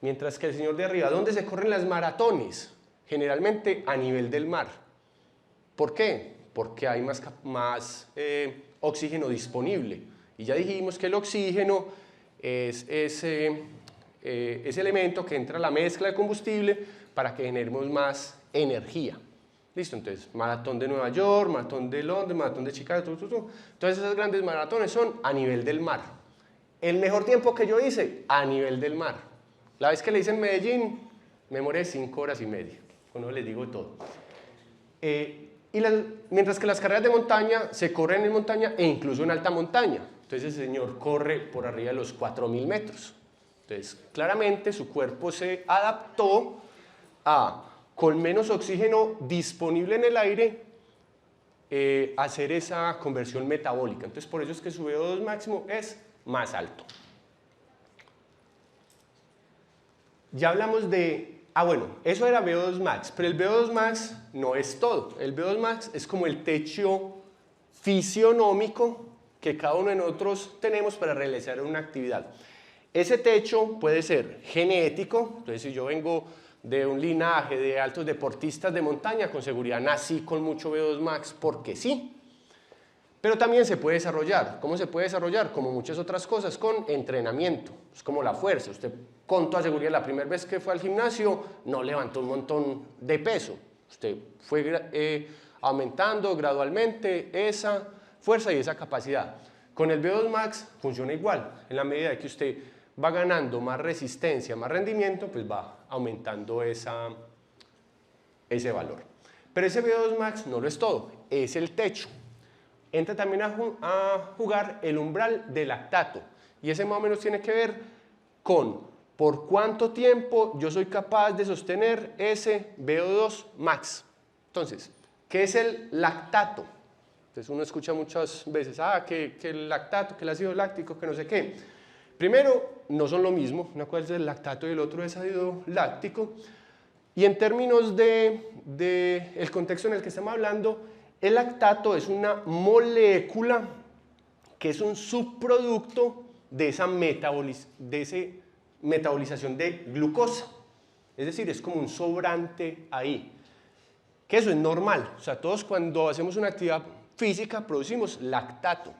Mientras que el señor de arriba, ¿dónde se corren las maratones? Generalmente a nivel del mar. ¿Por qué? Porque hay más oxígeno disponible. Y ya dijimos que el oxígeno es ese elemento que entra a la mezcla de combustible para que generemos más energía. ¿Listo? Entonces, maratón de Nueva York, maratón de Londres, maratón de Chicago, Todas esas grandes maratones son a nivel del mar. el mejor tiempo que yo hice a nivel del mar. La vez que le hice en Medellín, me demoré 5 horas y media. Con eso les digo todo. Mientras que las carreras de montaña se corren en montaña e incluso en alta montaña. Entonces el señor corre por arriba de los 4000 metros. Entonces, claramente su cuerpo se adaptó a, con menos oxígeno disponible en el aire, hacer esa conversión metabólica. Entonces, por eso es que su VO2 máximo es más alto. Ya hablamos de... bueno, eso era VO2 max, pero el VO2 max no es todo. El VO2 max es como el techo fisionómico que cada uno de nosotros tenemos para realizar una actividad. Ese techo puede ser genético, entonces si yo vengo de un linaje de altos deportistas de montaña, con seguridad nací con mucho VO2 max porque sí. Pero también se puede desarrollar. ¿Cómo se puede desarrollar? Como muchas otras cosas, con entrenamiento. Es como la fuerza. Usted con toda seguridad la primera vez que fue al gimnasio no levantó un montón de peso. Usted fue aumentando gradualmente esa fuerza y esa capacidad. Con el VO2 max funciona igual. En la medida de que usted va ganando más resistencia, más rendimiento, pues va aumentando ese valor. Pero ese VO2 max no lo es todo, es el techo. Entra también a jugar el umbral de lactato, y ese más o menos tiene que ver con por cuánto tiempo yo soy capaz de sostener ese VO2 max. Entonces, ¿qué es el lactato? Entonces uno escucha muchas veces, que el lactato, que el ácido láctico, que no sé qué. Primero, no son lo mismo, una cosa es el lactato y el otro es ácido láctico. Y en términos del contexto en el que estamos hablando, el lactato es una molécula que es un subproducto de esa metabolización de glucosa. Es decir, es como un sobrante ahí. Que eso es normal. O sea, todos cuando hacemos una actividad física producimos lactato.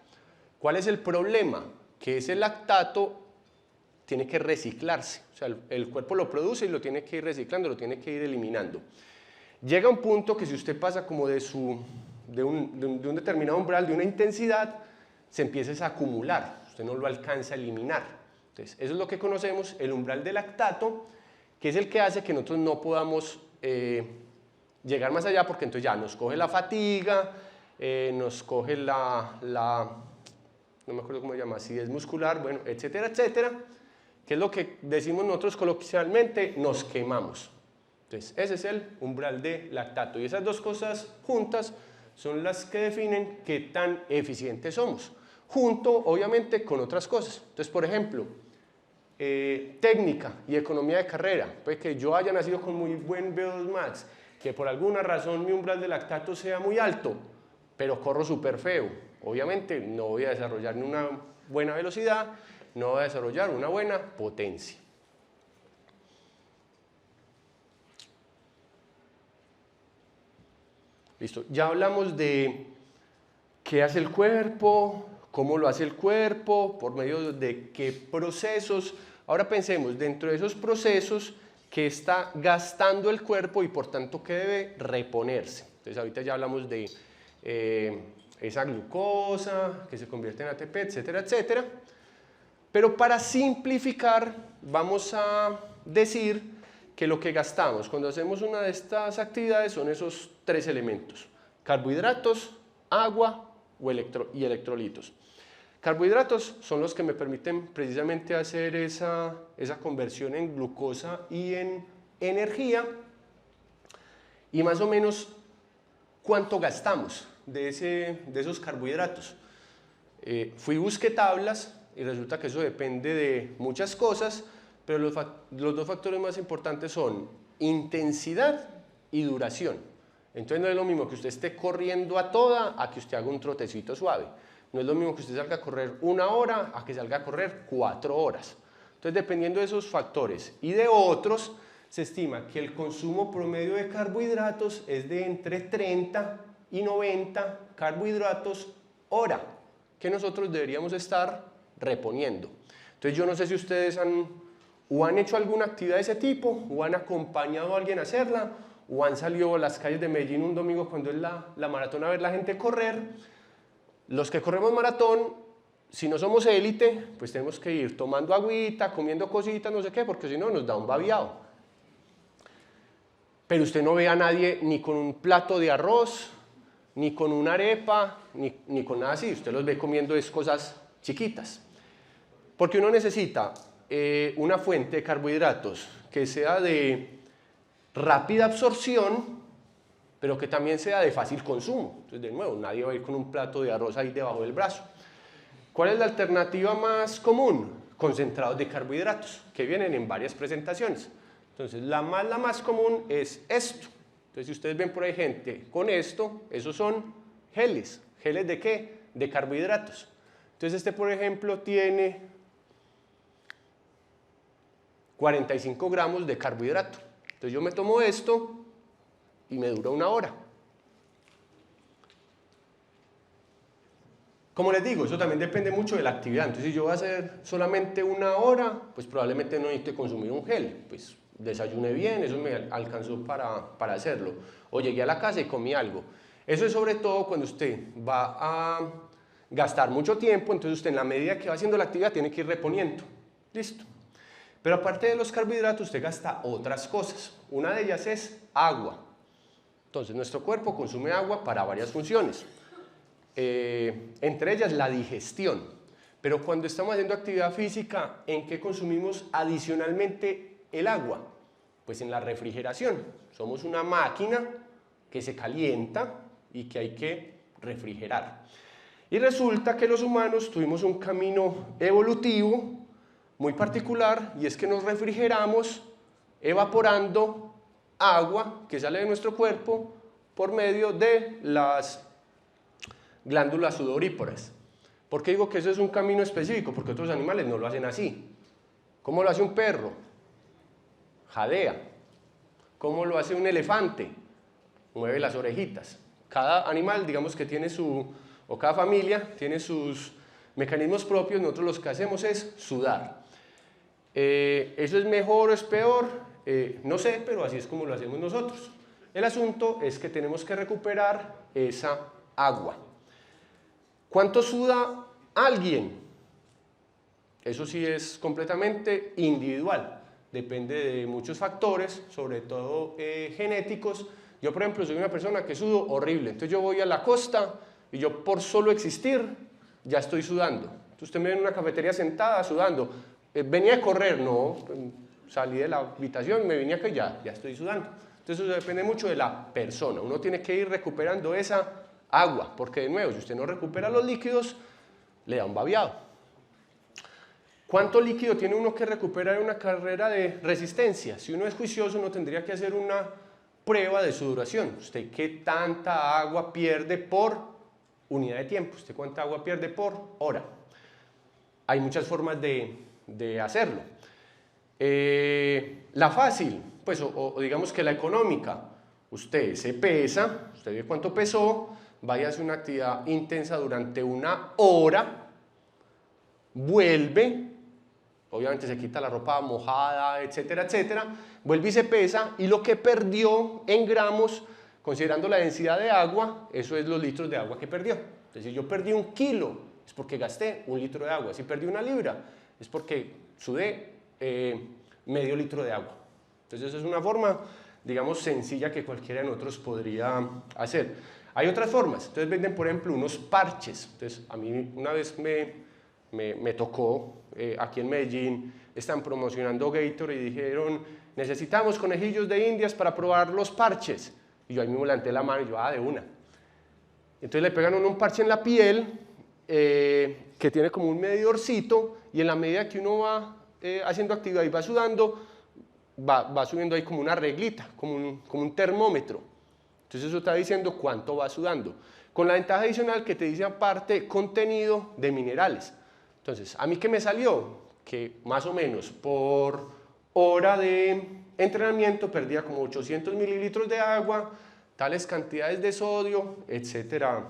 ¿Cuál es el problema? Que ese lactato tiene que reciclarse. O sea, el cuerpo lo produce y lo tiene que ir reciclando, lo tiene que ir eliminando. Llega un punto que si usted pasa como de un determinado umbral, de una intensidad, se empieza a acumular. Usted no lo alcanza a eliminar. Entonces, eso es lo que conocemos, el umbral de lactato, que es el que hace que nosotros no podamos llegar más allá, porque entonces ya nos coge la fatiga, nos coge no me acuerdo cómo se llama, acidez muscular, bueno, etcétera, etcétera, que es lo que decimos nosotros coloquialmente, nos quemamos. Entonces, ese es el umbral de lactato, y esas dos cosas juntas son las que definen qué tan eficientes somos, junto, obviamente, con otras cosas. Entonces, por ejemplo, técnica y economía de carrera, pues que yo haya nacido con muy buen VO2 max, que por alguna razón mi umbral de lactato sea muy alto, pero corro súper feo. Obviamente no voy a desarrollar ni una buena velocidad, no voy a desarrollar una buena potencia. Listo, ya hablamos de qué hace el cuerpo, cómo lo hace el cuerpo, por medio de qué procesos. Ahora pensemos dentro de esos procesos que está gastando el cuerpo y por tanto que debe reponerse. Entonces ahorita ya hablamos de esa glucosa que se convierte en ATP, etcétera, etcétera. Pero para simplificar vamos a decir que lo que gastamos cuando hacemos una de estas actividades son esos tres elementos: carbohidratos, agua y electrolitos. Carbohidratos son los que me permiten precisamente hacer esa conversión en glucosa y en energía, y más o menos cuánto gastamos de esos carbohidratos. Fui y busqué tablas y resulta que eso depende de muchas cosas, pero los dos factores más importantes son intensidad y duración. Entonces no es lo mismo que usted esté corriendo a toda a que usted haga un trotecito suave. No es lo mismo que usted salga a correr 1 hora a que salga a correr 4 horas. Entonces, dependiendo de esos factores y de otros, se estima que el consumo promedio de carbohidratos es de entre 30 y 90 carbohidratos hora, que nosotros deberíamos estar reponiendo. Entonces, yo no sé si ustedes han hecho alguna actividad de ese tipo, o han acompañado a alguien a hacerla, o han salido a las calles de Medellín un domingo cuando es la maratón a ver la gente correr. Los que corremos maratón si no somos élite, pues tenemos que ir tomando agüita, comiendo cositas, no sé qué, porque si no nos da un babiado. Pero usted no ve a nadie ni con un plato de arroz, ni con una arepa, ni con nada así. Usted los ve comiendo cosas chiquitas. Porque uno necesita una fuente de carbohidratos que sea de rápida absorción, pero que también sea de fácil consumo. Entonces, de nuevo, nadie va a ir con un plato de arroz ahí debajo del brazo. ¿Cuál es la alternativa más común? Concentrados de carbohidratos, que vienen en varias presentaciones. Entonces, la más común es esto. Entonces, si ustedes ven por ahí gente con esto, esos son geles. ¿Geles de qué? De carbohidratos. Entonces, este, por ejemplo, tiene 45 gramos de carbohidrato. Entonces, yo me tomo esto y me dura 1 hora. Como les digo, eso también depende mucho de la actividad. Entonces, si yo voy a hacer solamente 1 hora, pues probablemente no necesite consumir un gel. Pues desayuné bien, eso me alcanzó para hacerlo. O llegué a la casa y comí algo. Eso es sobre todo cuando usted va a gastar mucho tiempo, entonces usted en la medida que va haciendo la actividad tiene que ir reponiendo. Listo. Pero aparte de los carbohidratos, usted gasta otras cosas. Una de ellas es agua. Entonces, nuestro cuerpo consume agua para varias funciones. Entre ellas la digestión. Pero cuando estamos haciendo actividad física, ¿en qué consumimos adicionalmente el agua? Pues en la refrigeración. Somos una máquina que se calienta y que hay que refrigerar. Y resulta que los humanos tuvimos un camino evolutivo muy particular, y es que nos refrigeramos evaporando agua que sale de nuestro cuerpo por medio de las glándulas sudoríparas. ¿Por qué digo que eso es un camino específico? Porque otros animales no lo hacen así. ¿Cómo lo hace un perro? Jadea. ¿Cómo lo hace un elefante? Mueve las orejitas. Cada animal, digamos que tiene o cada familia tiene sus mecanismos propios. Nosotros lo que hacemos es sudar. ¿Eso es mejor o es peor? No sé, pero así es como lo hacemos nosotros. El asunto es que tenemos que recuperar esa agua. ¿Cuánto suda alguien? Eso sí es completamente individual. Depende de muchos factores, sobre todo genéticos. Yo, por ejemplo, soy una persona que sudo horrible. Entonces yo voy a la costa y yo por solo existir ya estoy sudando. Entonces usted me ve en una cafetería sentada sudando. Venía a correr, no, salí de la habitación y me vine acá y ya estoy sudando. Entonces eso depende mucho de la persona. Uno tiene que ir recuperando esa agua, porque de nuevo, si usted no recupera los líquidos, le da un babiado. ¿Cuánto líquido tiene uno que recuperar en una carrera de resistencia? Si uno es juicioso, uno tendría que hacer una prueba de sudoración. ¿Usted qué tanta agua pierde por unidad de tiempo? ¿Usted cuánta agua pierde por hora? Hay muchas formas de hacerlo. La fácil, pues, o digamos que la económica. Usted se pesa, usted ve cuánto pesó, vaya a hacer una actividad intensa durante 1 hora, vuelve, obviamente se quita la ropa mojada, etcétera, etcétera, vuelve y se pesa, y lo que perdió en gramos, considerando la densidad de agua, eso es los litros de agua que perdió. Entonces, si yo perdí 1 kilo, es porque gasté 1 litro de agua. Si perdí 1 libra, es porque sudé medio litro de agua. Entonces, esa es una forma, digamos, sencilla que cualquiera de nosotros podría hacer. Hay otras formas. Entonces venden, por ejemplo, unos parches. Entonces, a mí una vez me tocó, aquí en Medellín, están promocionando Gatorade y dijeron, necesitamos conejillos de indias para probar los parches. Y yo ahí mismo levanté la mano y yo, de una. Entonces le pegan un parche en la piel que tiene como un medidorcito, y en la medida que uno va haciendo actividad y va sudando, va subiendo ahí como una reglita, como un termómetro. Entonces eso está diciendo cuánto va sudando. Con la ventaja adicional que te dice aparte contenido de minerales. Entonces, ¿a mí qué me salió? Que más o menos por hora de entrenamiento perdía como 800 mililitros de agua, tales cantidades de sodio, etcétera,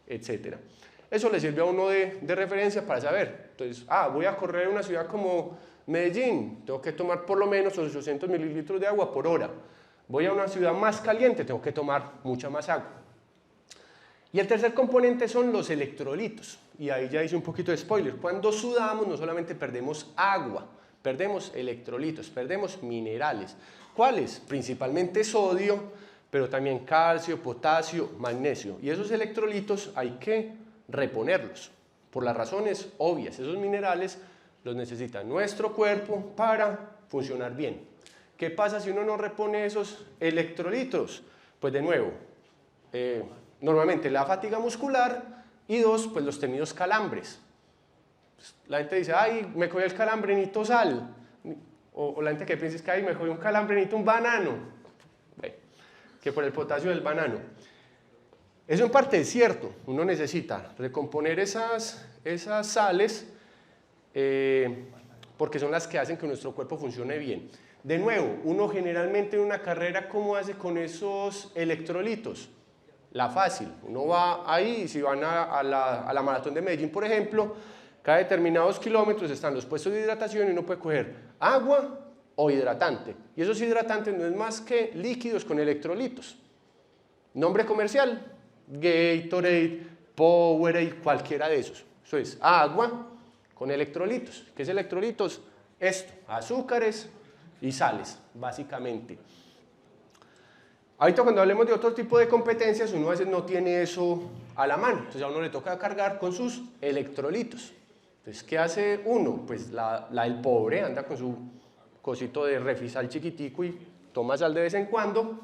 etcétera. Eso le sirve a uno de referencia para saber. Entonces, voy a correr en una ciudad como Medellín, tengo que tomar por lo menos 800 mililitros de agua por hora. Voy a una ciudad más caliente, tengo que tomar mucha más agua. Y el tercer componente son los electrolitos. y ahí ya hice un poquito de spoiler, cuando sudamos no solamente perdemos agua, perdemos electrolitos, perdemos minerales. ¿Cuáles? Principalmente sodio, pero también calcio, potasio, magnesio. Y esos electrolitos hay que reponerlos, por las razones obvias. Esos minerales los necesita nuestro cuerpo para funcionar bien. ¿Qué pasa si uno no repone esos electrolitos? Pues de nuevo, normalmente la fatiga muscular y dos, pues los temidos calambres. La gente dice, ay, me cogió el calambre, necesito sal. O la gente que piensa es que, ay, me cogió un calambre, necesito un banano. Bueno, que por el potasio del banano. Eso en parte es cierto, uno necesita recomponer esas sales porque son las que hacen que nuestro cuerpo funcione bien. De nuevo, uno generalmente en una carrera, ¿cómo hace con esos electrolitos? La fácil, uno va ahí, si van a la maratón de Medellín, por ejemplo, cada determinados kilómetros están los puestos de hidratación y uno puede coger agua o hidratante. Y esos hidratantes no es más que líquidos con electrolitos. Nombre comercial, Gatorade, Powerade, cualquiera de esos. Eso es agua con electrolitos. ¿Qué es electrolitos? Esto, azúcares y sales, básicamente. Ahorita cuando hablemos de otro tipo de competencias, uno a veces no tiene eso a la mano, entonces a uno le toca cargar con sus electrolitos. Entonces, ¿qué hace uno? Pues el pobre anda con su cosito de refisal chiquitico y toma sal de vez en cuando,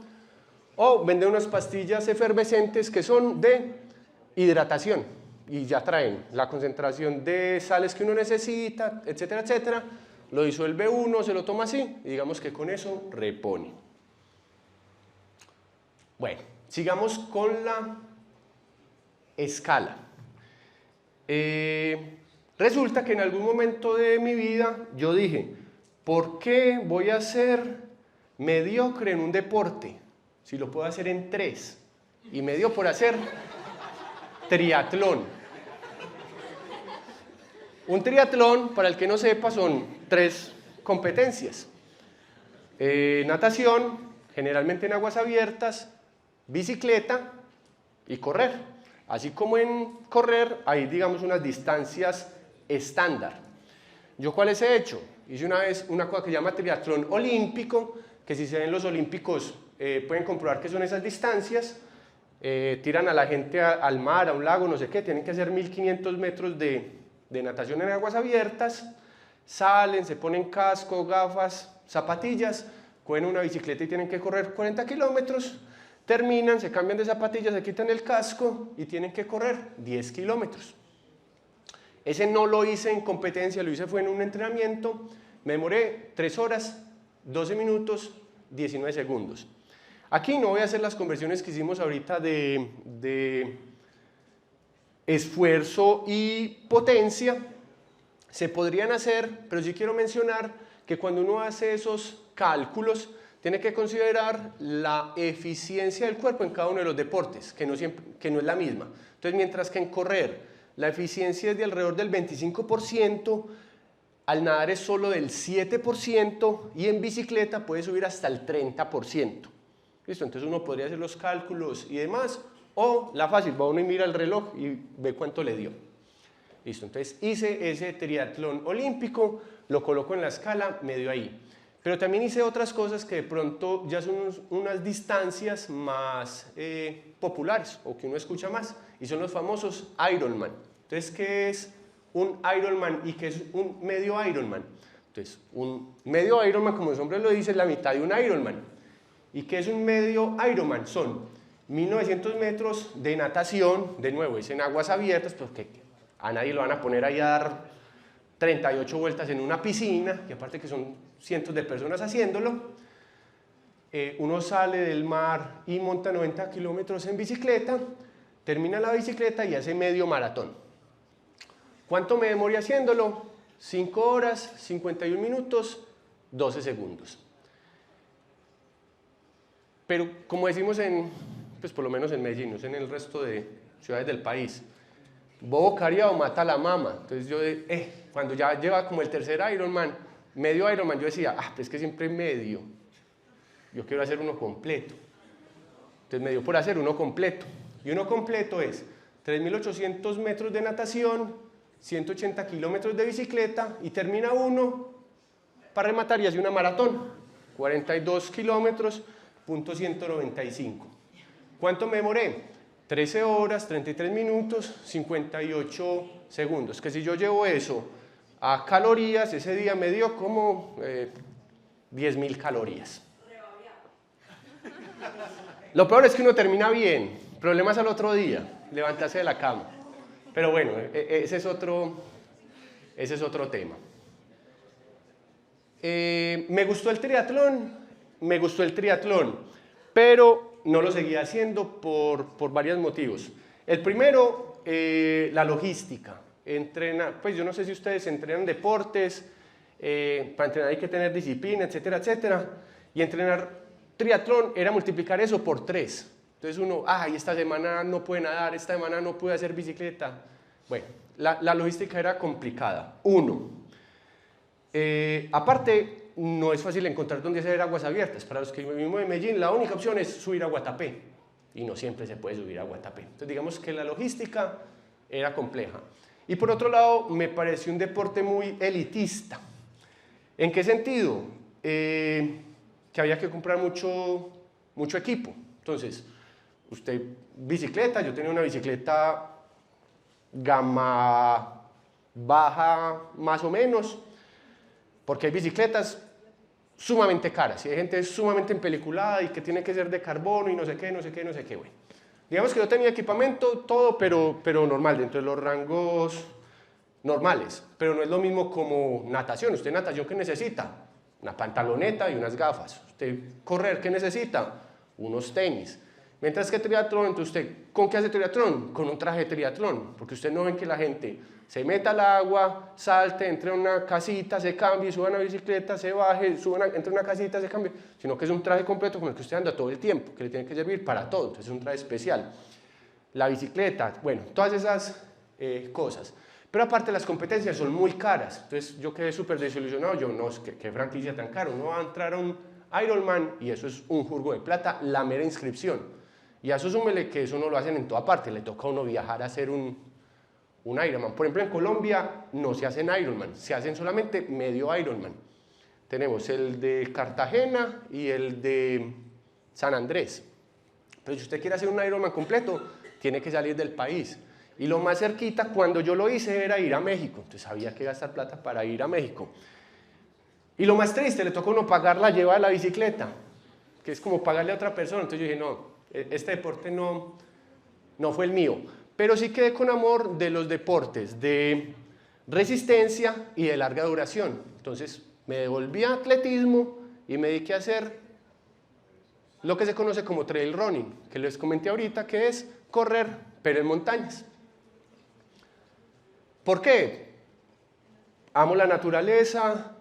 o vende unas pastillas efervescentes que son de hidratación y ya traen la concentración de sales que uno necesita, etcétera, etcétera. Lo disuelve uno, se lo toma así y digamos que con eso repone. Bueno, sigamos con la escala. Resulta que en algún momento de mi vida yo dije, ¿por qué voy a ser mediocre en un deporte si lo puedo hacer en 3? Y me dio por hacer triatlón. Un triatlón, para el que no sepa, son 3 competencias. Natación, generalmente en aguas abiertas, bicicleta y correr. Así como en correr hay, digamos, unas distancias estándar. ¿Yo cuáles he hecho? Hice una vez una cosa que se llama triatlón olímpico, que si se ven los olímpicos pueden comprobar que son esas distancias. Tiran a la gente al mar, a un lago, no sé qué, tienen que hacer 1500 metros de natación en aguas abiertas, salen, se ponen casco, gafas, zapatillas, cogen una bicicleta y tienen que correr 40 kilómetros, terminan, se cambian de zapatillas, se quitan el casco y tienen que correr 10 kilómetros. Ese no lo hice en competencia, lo hice fue en un entrenamiento, me demoré 3 horas, 12 minutos, 19 segundos. Aquí no voy a hacer las conversiones que hicimos ahorita de esfuerzo y potencia, se podrían hacer, pero sí quiero mencionar que cuando uno hace esos cálculos, tiene que considerar la eficiencia del cuerpo en cada uno de los deportes, que no es la misma. Entonces, mientras que en correr la eficiencia es de alrededor del 25%, al nadar es solo del 7% y en bicicleta puede subir hasta el 30%. ¿Listo? Entonces uno podría hacer los cálculos y demás, o la fácil, va uno y mira el reloj y ve cuánto le dio. Listo, entonces hice ese triatlón olímpico, lo coloco en la escala, me dio ahí. Pero también hice otras cosas que de pronto ya son unas distancias más populares o que uno escucha más, y son los famosos Ironman. Entonces, ¿qué es un Ironman y qué es un medio Ironman? Entonces, un medio Ironman, como el nombre lo dice, es la mitad de un Ironman. ¿Y qué es un medio Ironman? Son 1900 metros de natación, de nuevo, es en aguas abiertas, porque a nadie lo van a poner ahí a dar 38 vueltas en una piscina, y aparte que son cientos de personas haciéndolo. Uno sale del mar y monta 90 kilómetros en bicicleta, termina la bicicleta y hace medio maratón. ¿Cuánto me demoré haciéndolo? 5 horas, 51 minutos, 12 segundos. Pero como decimos pues por lo menos en Medellín, no sé en el resto de ciudades del país, bobo cariado mata a la mama. Entonces yo, cuando ya lleva como el tercer Ironman, medio Ironman, yo decía, pues es que siempre medio, yo quiero hacer uno completo. Entonces me dio por hacer uno completo. Y uno completo es 3.800 metros de natación, 180 kilómetros de bicicleta y termina uno para rematar y hace una maratón, 42 kilómetros, punto 195. ¿Cuánto me demoré? 13 horas, 33 minutos, 58 segundos. Que si yo llevo eso a calorías, ese día me dio como 10.000 calorías. Lo peor es que uno termina bien, problemas al otro día, levantarse de la cama. Pero bueno, ese es otro tema. Me gustó el triatlón, pero no lo seguía haciendo por varios motivos. El primero, la logística. Pues yo no sé si ustedes entrenan deportes, para entrenar hay que tener disciplina, etcétera, etcétera. Y entrenar triatlón era multiplicar eso por 3. Entonces uno, esta semana no puede nadar, esta semana no puede hacer bicicleta. Bueno, la logística era complicada. Aparte, no es fácil encontrar dónde hacer aguas abiertas. Para los que vivimos en Medellín, la única opción es subir a Guatapé. Y no siempre se puede subir a Guatapé. Entonces digamos que la logística era compleja. Y por otro lado, me pareció un deporte muy elitista. ¿En qué sentido? Que había que comprar mucho equipo. Entonces, usted, bicicleta, yo tenía una bicicleta gama baja más o menos, porque hay bicicletas sumamente caras y hay gente sumamente empeliculada y que tiene que ser de carbono y no sé qué, bueno. Digamos que yo tenía equipamiento, todo, pero normal, dentro de los rangos normales, pero no es lo mismo como natación. Usted natación, ¿qué necesita? Una pantaloneta y unas gafas. Usted correr, ¿qué necesita? Unos tenis. Mientras que triatlón, entonces usted, ¿con qué hace triatlón? Con un traje de triatlón, porque usted no ven que la gente se meta al agua, salte, entre a una casita, se cambie, suba a una bicicleta, se baje, entre a una casita, se cambie, sino que es un traje completo con el que usted anda todo el tiempo, que le tiene que servir para todo, entonces es un traje especial. La bicicleta, bueno, todas esas cosas. Pero aparte las competencias son muy caras, entonces yo quedé súper desilusionado, qué franquicia tan cara, uno va a entrar a un Ironman y eso es un jurgo de plata, la mera inscripción. Y a eso súmele que eso no lo hacen en toda parte, le toca a uno viajar a hacer un Ironman. Por ejemplo, en Colombia no se hacen Ironman, se hacen solamente medio Ironman. Tenemos el de Cartagena y el de San Andrés. Pero si usted quiere hacer un Ironman completo, tiene que salir del país. Y lo más cerquita, cuando yo lo hice, era ir a México. Entonces había que gastar plata para ir a México. Y lo más triste, le toca a uno pagar la lleva de la bicicleta, que es como pagarle a otra persona. Entonces yo dije, no, este deporte no fue el mío. Pero sí quedé con amor de los deportes de resistencia y de larga duración. Entonces me devolví a atletismo y me dediqué a hacer lo que se conoce como trail running, que les comenté ahorita, que es correr, pero en montañas. ¿Por qué? Amo la naturaleza,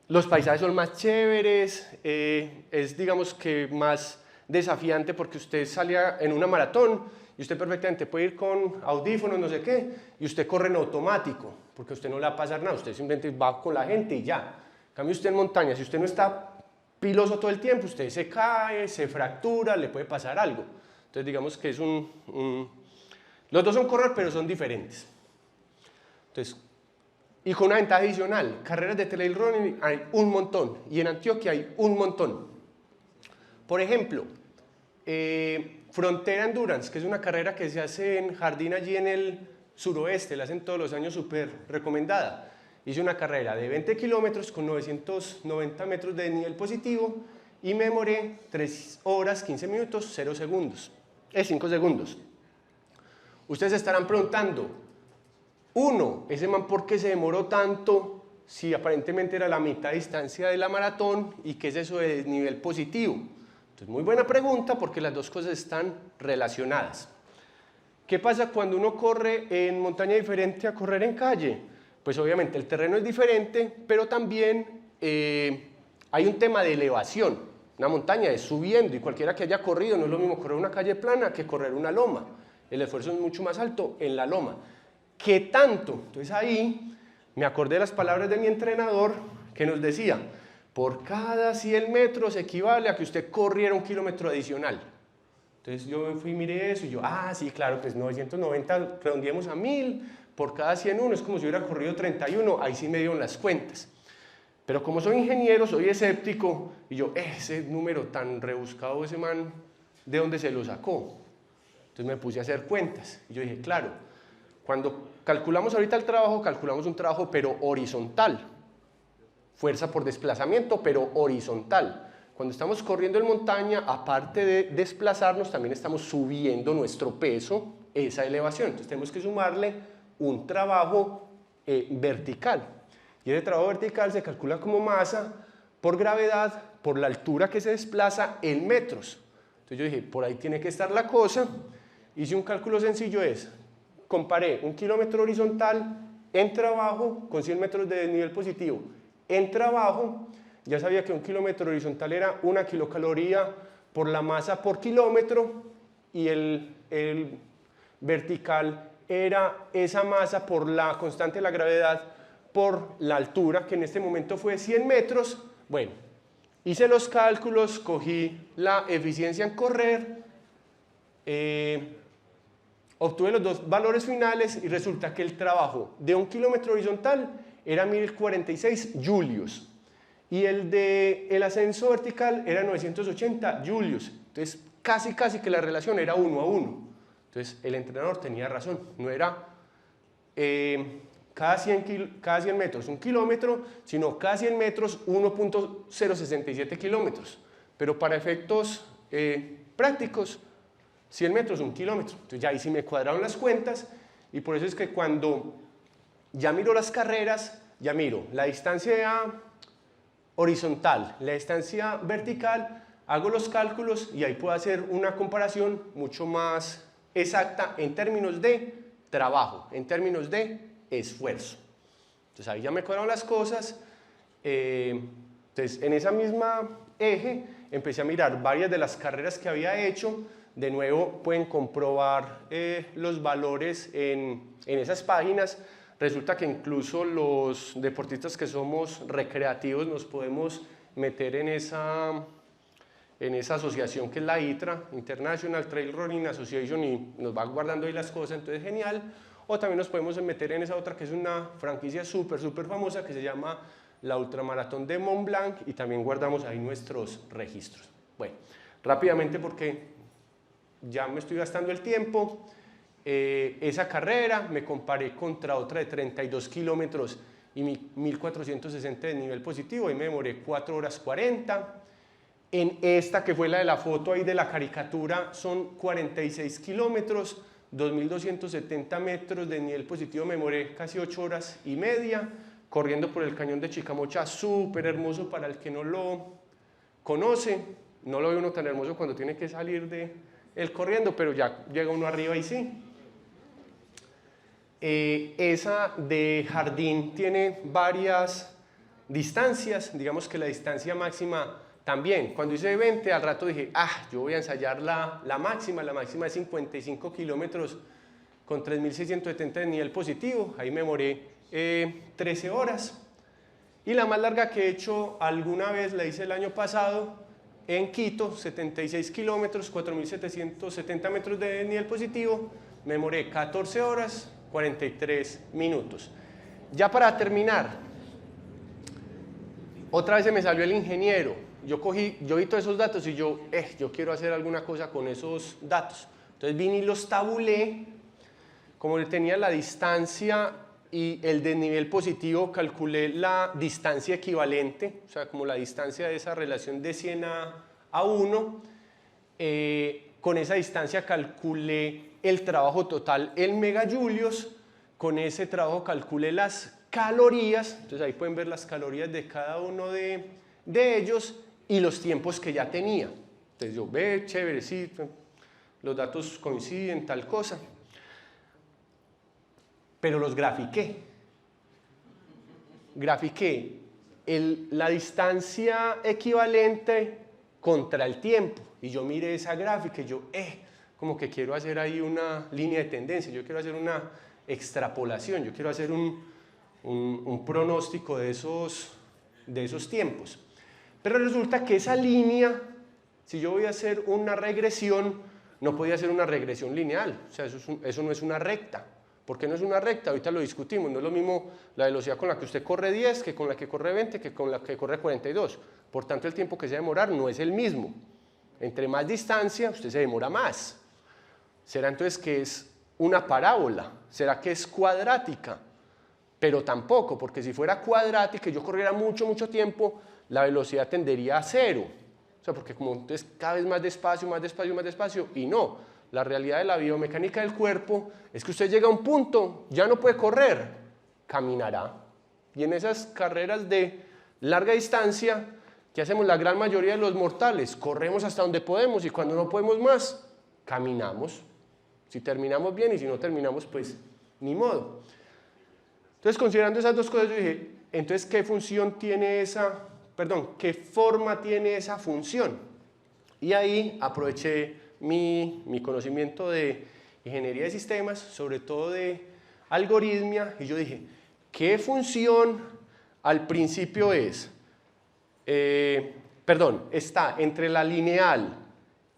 los paisajes son más chéveres, es digamos que más desafiante porque usted salía en una maratón y usted perfectamente puede ir con audífonos, no sé qué, y usted corre en automático, porque a usted no le va a pasar nada, usted simplemente va con la gente y ya. En cambio usted en montaña, si usted no está piloso todo el tiempo, usted se cae, se fractura, le puede pasar algo. Entonces digamos que es los dos son correr, pero son diferentes. Entonces, y con una ventaja adicional, carreras de trail running hay un montón, y en Antioquia hay un montón. Por ejemplo, Frontera Endurance, que es una carrera que se hace en Jardín allí en el suroeste, la hacen todos los años, súper recomendada. Hice una carrera de 20 kilómetros con 990 metros de nivel positivo y me demoré 3 horas, 15 minutos, 5 segundos. Ustedes se estarán preguntando, ese man, ¿por qué se demoró tanto si aparentemente era la mitad de distancia de la maratón y qué es eso de nivel positivo? Entonces, muy buena pregunta porque las dos cosas están relacionadas. ¿Qué pasa cuando uno corre en montaña diferente a correr en calle? Pues obviamente el terreno es diferente, pero también hay un tema de elevación. Una montaña es subiendo y cualquiera que haya corrido no es lo mismo correr una calle plana que correr una loma. El esfuerzo es mucho más alto en la loma. ¿Qué tanto? Entonces ahí me acordé de las palabras de mi entrenador que nos decía, por cada 100 metros equivale a que usted corriera 1 kilómetro adicional. Entonces yo fui y miré eso y yo, sí, claro, pues 990, redondeemos a 1000, por cada 101 es como si hubiera corrido 31, ahí sí me dieron las cuentas. Pero como soy ingeniero, soy escéptico, y yo, ese número tan rebuscado, ese man, ¿de dónde se lo sacó? Entonces me puse a hacer cuentas, y yo dije, claro, cuando calculamos ahorita el trabajo, calculamos un trabajo pero horizontal, fuerza por desplazamiento, pero horizontal. Cuando estamos corriendo en montaña, aparte de desplazarnos, también estamos subiendo nuestro peso, esa elevación. Entonces tenemos que sumarle un trabajo vertical. Y ese trabajo vertical se calcula como masa por gravedad, por la altura que se desplaza en metros. Entonces yo dije, por ahí tiene que estar la cosa. Hice un cálculo sencillo, comparé 1 kilómetro horizontal en trabajo con 100 metros de desnivel positivo. En trabajo, ya sabía que 1 kilómetro horizontal era 1 kilocaloría por la masa por kilómetro y el vertical era esa masa por la constante de la gravedad por la altura, que en este momento fue 100 metros. Bueno, hice los cálculos, cogí la eficiencia en correr, obtuve los dos valores finales y resulta que el trabajo de 1 kilómetro horizontal era 1046 julios y el del ascenso vertical era 980 julios. Entonces casi que la relación era 1 a 1. Entonces el entrenador tenía razón, no era cada 100 metros 1 kilómetro, sino cada 100 metros 1.067 kilómetros. Pero para efectos prácticos, 100 metros 1 kilómetro. Entonces ya ahí sí me cuadraron las cuentas y por eso es que cuando ya miro las carreras, ya miro la distancia horizontal, la distancia vertical, hago los cálculos y ahí puedo hacer una comparación mucho más exacta en términos de trabajo, en términos de esfuerzo. Entonces ahí ya me cuadraron las cosas. Entonces en esa misma eje empecé a mirar varias de las carreras que había hecho. De nuevo pueden comprobar los valores en esas páginas. Resulta que incluso los deportistas que somos recreativos nos podemos meter en esa asociación que es la ITRA, International Trail Running Association, y nos va guardando ahí las cosas, entonces genial. O también nos podemos meter en esa otra que es una franquicia súper famosa que se llama la Ultramaratón de Mont Blanc y también guardamos ahí nuestros registros. Bueno, rápidamente porque ya me estoy gastando el tiempo. Esa carrera me comparé contra otra de 32 kilómetros y 1460 de nivel positivo y me demoré 4 horas 40. En esta que fue la de la foto ahí de la caricatura son 46 kilómetros, 2270 metros de nivel positivo, me demoré casi 8 horas y media corriendo por el cañón de Chicamocha, súper hermoso para el que no lo conoce. No lo ve uno tan hermoso cuando tiene que salir de él corriendo, pero ya llega uno arriba y sí. Esa de jardín tiene varias distancias, digamos que la distancia máxima también. Cuando hice 20 al rato dije, yo voy a ensayar la máxima es 55 kilómetros con 3670 de nivel positivo, ahí me demoré 13 horas. Y la más larga que he hecho alguna vez la hice el año pasado en Quito, 76 kilómetros, 4770 metros de nivel positivo, me demoré 14 horas, 43 minutos. Ya para terminar, otra vez se me salió el ingeniero. Yo vi todos esos datos y yo quiero hacer alguna cosa con esos datos. Entonces vine y los tabulé, como tenía la distancia y el desnivel positivo, calculé la distancia equivalente, o sea, como la distancia de esa relación de 100 a 1. Con esa distancia calculé el trabajo total en megajulios, con ese trabajo calculé las calorías, entonces ahí pueden ver las calorías de cada uno de ellos y los tiempos que ya tenía. Entonces yo, chévere, sí, los datos coinciden, tal cosa. Pero los grafiqué. Grafiqué la distancia equivalente contra el tiempo. Y yo miré esa gráfica y yo, como que quiero hacer ahí una línea de tendencia, yo quiero hacer una extrapolación, yo quiero hacer un pronóstico de esos tiempos. Pero resulta que esa línea, si yo voy a hacer una regresión, no podía ser una regresión lineal, o sea, eso no es una recta. ¿Por qué no es una recta? Ahorita lo discutimos, no es lo mismo la velocidad con la que usted corre 10 que con la que corre 20 que con la que corre 42. Por tanto, el tiempo que se va a demorar no es el mismo. Entre más distancia, usted se demora más. ¿Será entonces que es una parábola? ¿Será que es cuadrática? Pero tampoco, porque si fuera cuadrática y yo corriera mucho tiempo, la velocidad tendería a cero. O sea, porque como entonces cada vez más despacio, y no. La realidad de la biomecánica del cuerpo es que usted llega a un punto, ya no puede correr, caminará. Y en esas carreras de larga distancia, ¿qué hacemos la gran mayoría de los mortales? Corremos hasta donde podemos y cuando no podemos más, caminamos. Si terminamos bien y si no terminamos, pues ni modo. Entonces, considerando esas dos cosas, yo dije, entonces, ¿qué forma tiene esa función? Y ahí aproveché mi conocimiento de ingeniería de sistemas, sobre todo de algoritmia, y yo dije, ¿qué función al principio está entre la lineal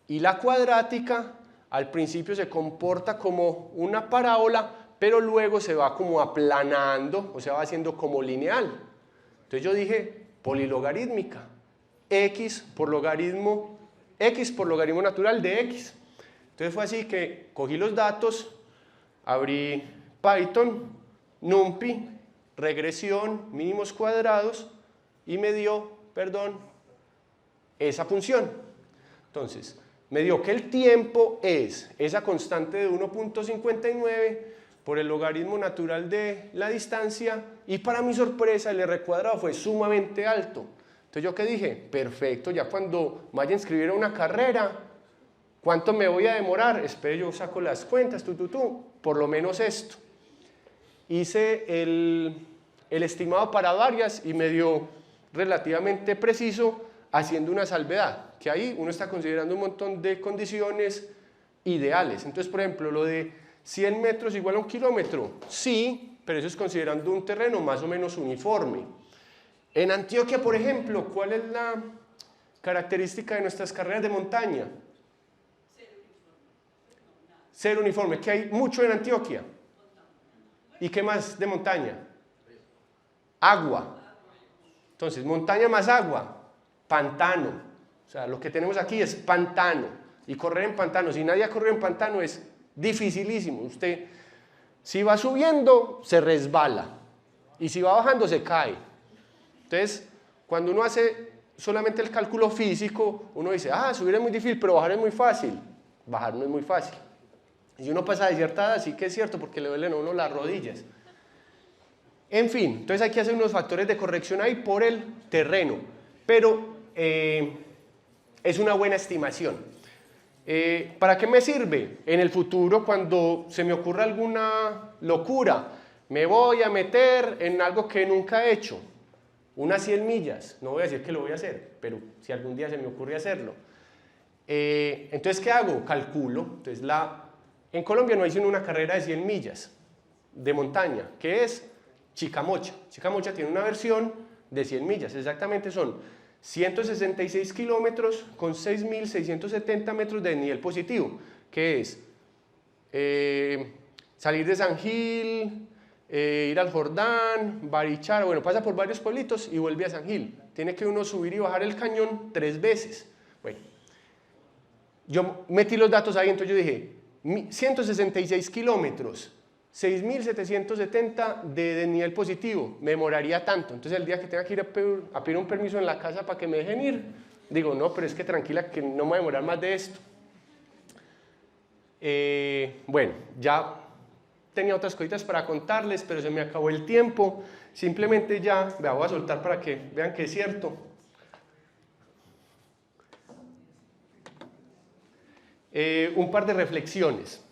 y la cuadrática? Al principio se comporta como una parábola, pero luego se va como aplanando, o sea, va haciendo como lineal. Entonces yo dije, polilogarítmica, x por logaritmo natural de x. Entonces fue así que cogí los datos, abrí Python, NumPy, regresión, mínimos cuadrados, y me dio, esa función. Entonces, me dio que el tiempo es esa constante de 1.59 por el logaritmo natural de la distancia, y para mi sorpresa el R cuadrado fue sumamente alto. Entonces yo qué dije, perfecto, ya cuando vaya a inscribir a una carrera, ¿cuánto me voy a demorar? Espere, yo saco las cuentas, por lo menos esto. Hice el estimado para varias y me dio relativamente preciso, haciendo una salvedad, que ahí uno está considerando un montón de condiciones ideales. Entonces, por ejemplo, lo de 100 metros igual a 1 kilómetro, sí, pero eso es considerando un terreno más o menos uniforme. En Antioquia, por ejemplo, ¿cuál es la característica de nuestras carreras de montaña? Ser uniforme, que hay mucho en Antioquia. ¿Y qué más de montaña? Agua. Entonces, montaña más agua, pantano. O sea, lo que tenemos aquí es pantano. Y correr en pantano, si nadie ha corrido en pantano, es dificilísimo. Usted, si va subiendo, se resbala. Y si va bajando, se cae. Entonces, cuando uno hace solamente el cálculo físico, uno dice, subir es muy difícil, pero bajar es muy fácil. Bajar no es muy fácil. Y si uno pasa desiertada, sí que es cierto, porque le duelen a uno las rodillas. En fin, entonces hay que hacer unos factores de corrección ahí por el terreno. Pero es una buena estimación. ¿Para qué me sirve? En el futuro, cuando se me ocurra alguna locura, me voy a meter en algo que nunca he hecho. Unas 100 millas, no voy a decir que lo voy a hacer, pero si algún día se me ocurre hacerlo. Entonces, ¿qué hago? Calculo. Entonces, en Colombia no hay sino una carrera de 100 millas de montaña, que es Chicamocha. Chicamocha tiene una versión de 100 millas, exactamente son 166 kilómetros con 6.670 metros de desnivel positivo, que es salir de San Gil, ir al Jordán, Barichara, bueno, pasa por varios pueblitos y vuelve a San Gil. Tiene que uno subir y bajar el cañón 3 veces. Bueno, yo metí los datos ahí, entonces yo dije, 166 kilómetros, 6.770 de desnivel positivo, me demoraría tanto. Entonces el día que tenga que ir a pedir un permiso en la casa para que me dejen ir, digo, no, pero es que tranquila que no me voy a demorar más de esto. Bueno, ya tenía otras cositas para contarles, pero se me acabó el tiempo. Simplemente ya, la voy a soltar para que vean que es cierto. Un par de reflexiones.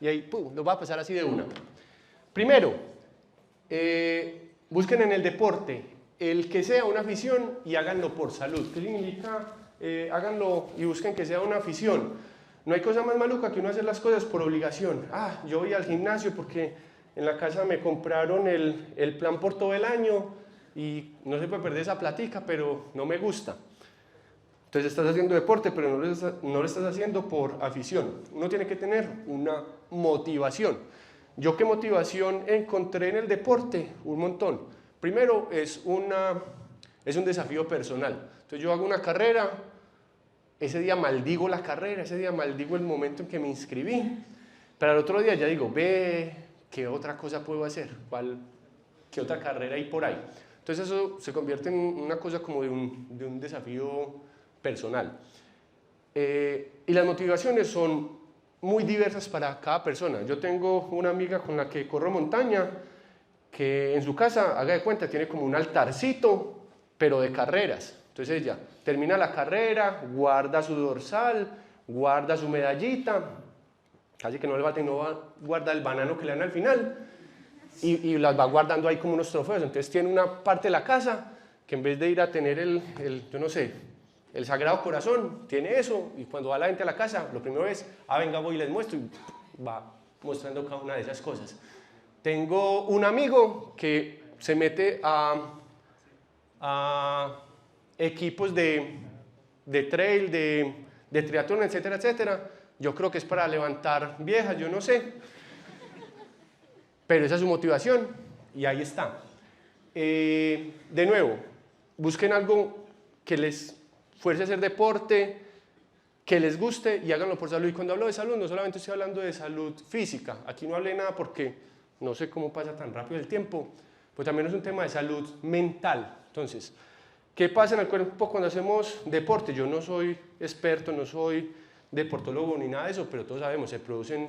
Y ahí, los voy a pasar así de una. Primero, busquen en el deporte el que sea una afición y háganlo por salud. ¿Qué significa? Háganlo y busquen que sea una afición. No hay cosa más maluca que uno hacer las cosas por obligación. Yo voy al gimnasio porque en la casa me compraron el plan por todo el año y no se puede perder esa platica, pero no me gusta. Entonces estás haciendo deporte, pero no lo estás haciendo por afición. Uno tiene que tener una motivación. ¿Yo qué motivación encontré en el deporte? Un montón. Primero, es un desafío personal. Entonces yo hago una carrera, ese día maldigo la carrera, ese día maldigo el momento en que me inscribí, pero al otro día ya digo, ve, ¿qué otra cosa puedo hacer? ¿Qué otra carrera hay por ahí? Entonces eso se convierte en una cosa como de un desafío personal. Y las motivaciones son muy diversas para cada persona. Yo tengo una amiga con la que corro montaña, que en su casa, haga de cuenta, tiene como un altarcito, pero de carreras. Entonces ella termina la carrera, guarda su dorsal, guarda su medallita, casi que no le bate, no guarda el banano que le dan al final, y las va guardando ahí como unos trofeos. Entonces tiene una parte de la casa que en vez de ir a tener yo no sé, el Sagrado Corazón, tiene eso, y cuando va la gente a la casa, lo primero es, venga, voy y les muestro, y va mostrando cada una de esas cosas. Tengo un amigo que se mete a equipos de trail, de triatlón, etcétera, etcétera. Yo creo que es para levantar viejas, yo no sé. Pero esa es su motivación y ahí está. De nuevo, busquen algo que les fuerce a hacer deporte, que les guste y háganlo por salud. Y cuando hablo de salud, no solamente estoy hablando de salud física. Aquí no hablé nada porque no sé cómo pasa tan rápido el tiempo. Pues también es un tema de salud mental. Entonces, ¿qué pasa en el cuerpo cuando hacemos deporte? Yo no soy experto, no soy deportólogo ni nada de eso, pero todos sabemos, se producen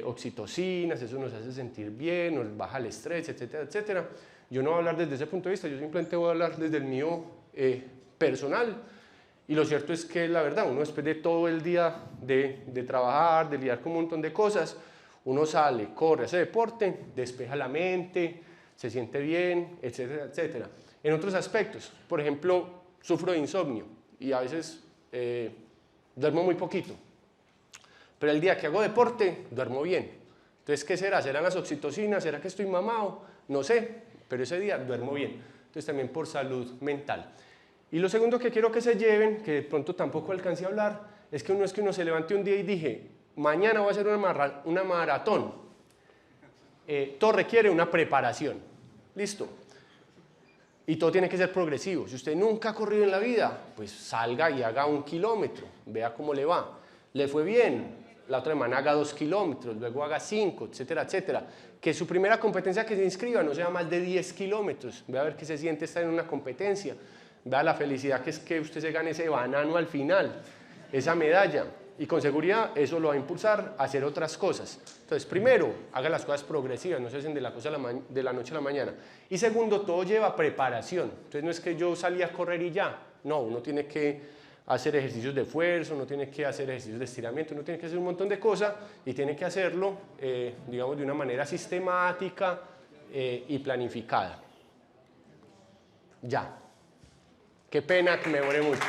oxitocinas, eso nos hace sentir bien, nos baja el estrés, etcétera, etcétera. Yo no voy a hablar desde ese punto de vista, yo simplemente voy a hablar desde el mío personal. Y lo cierto es que la verdad, uno después de todo el día de trabajar, de lidiar con un montón de cosas, uno sale, corre, hace deporte, despeja la mente, se siente bien, etcétera, etcétera. En otros aspectos, por ejemplo, sufro de insomnio y a veces duermo muy poquito. Pero el día que hago deporte, duermo bien. Entonces, ¿qué será? ¿Serán las oxitocinas? ¿Será que estoy mamado? No sé, pero ese día duermo bien. Entonces, también por salud mental. Y lo segundo que quiero que se lleven, que de pronto tampoco alcancé a hablar, es que uno se levante un día y dije, mañana voy a hacer una maratón. Todo requiere una preparación. ¿Listo? Y todo tiene que ser progresivo. Si usted nunca ha corrido en la vida, pues salga y haga 1 kilómetro, vea cómo le va. Le fue bien, la otra semana haga 2 kilómetros, luego haga 5, etcétera, etcétera. Que su primera competencia que se inscriba no sea más de 10 kilómetros. Vea a ver qué se siente estar en una competencia. Vea la felicidad que es que usted se gane ese banano al final, esa medalla. Y con seguridad eso lo va a impulsar a hacer otras cosas. Entonces, primero, haga las cosas progresivas, no se hacen de la noche a la mañana. Y segundo, todo lleva preparación. Entonces, no es que yo salí a correr y ya. No, uno tiene que hacer ejercicios de esfuerzo, uno tiene que hacer ejercicios de estiramiento, uno tiene que hacer un montón de cosas y tiene que hacerlo, digamos, de una manera sistemática y planificada. Ya. Qué pena que me demore mucho.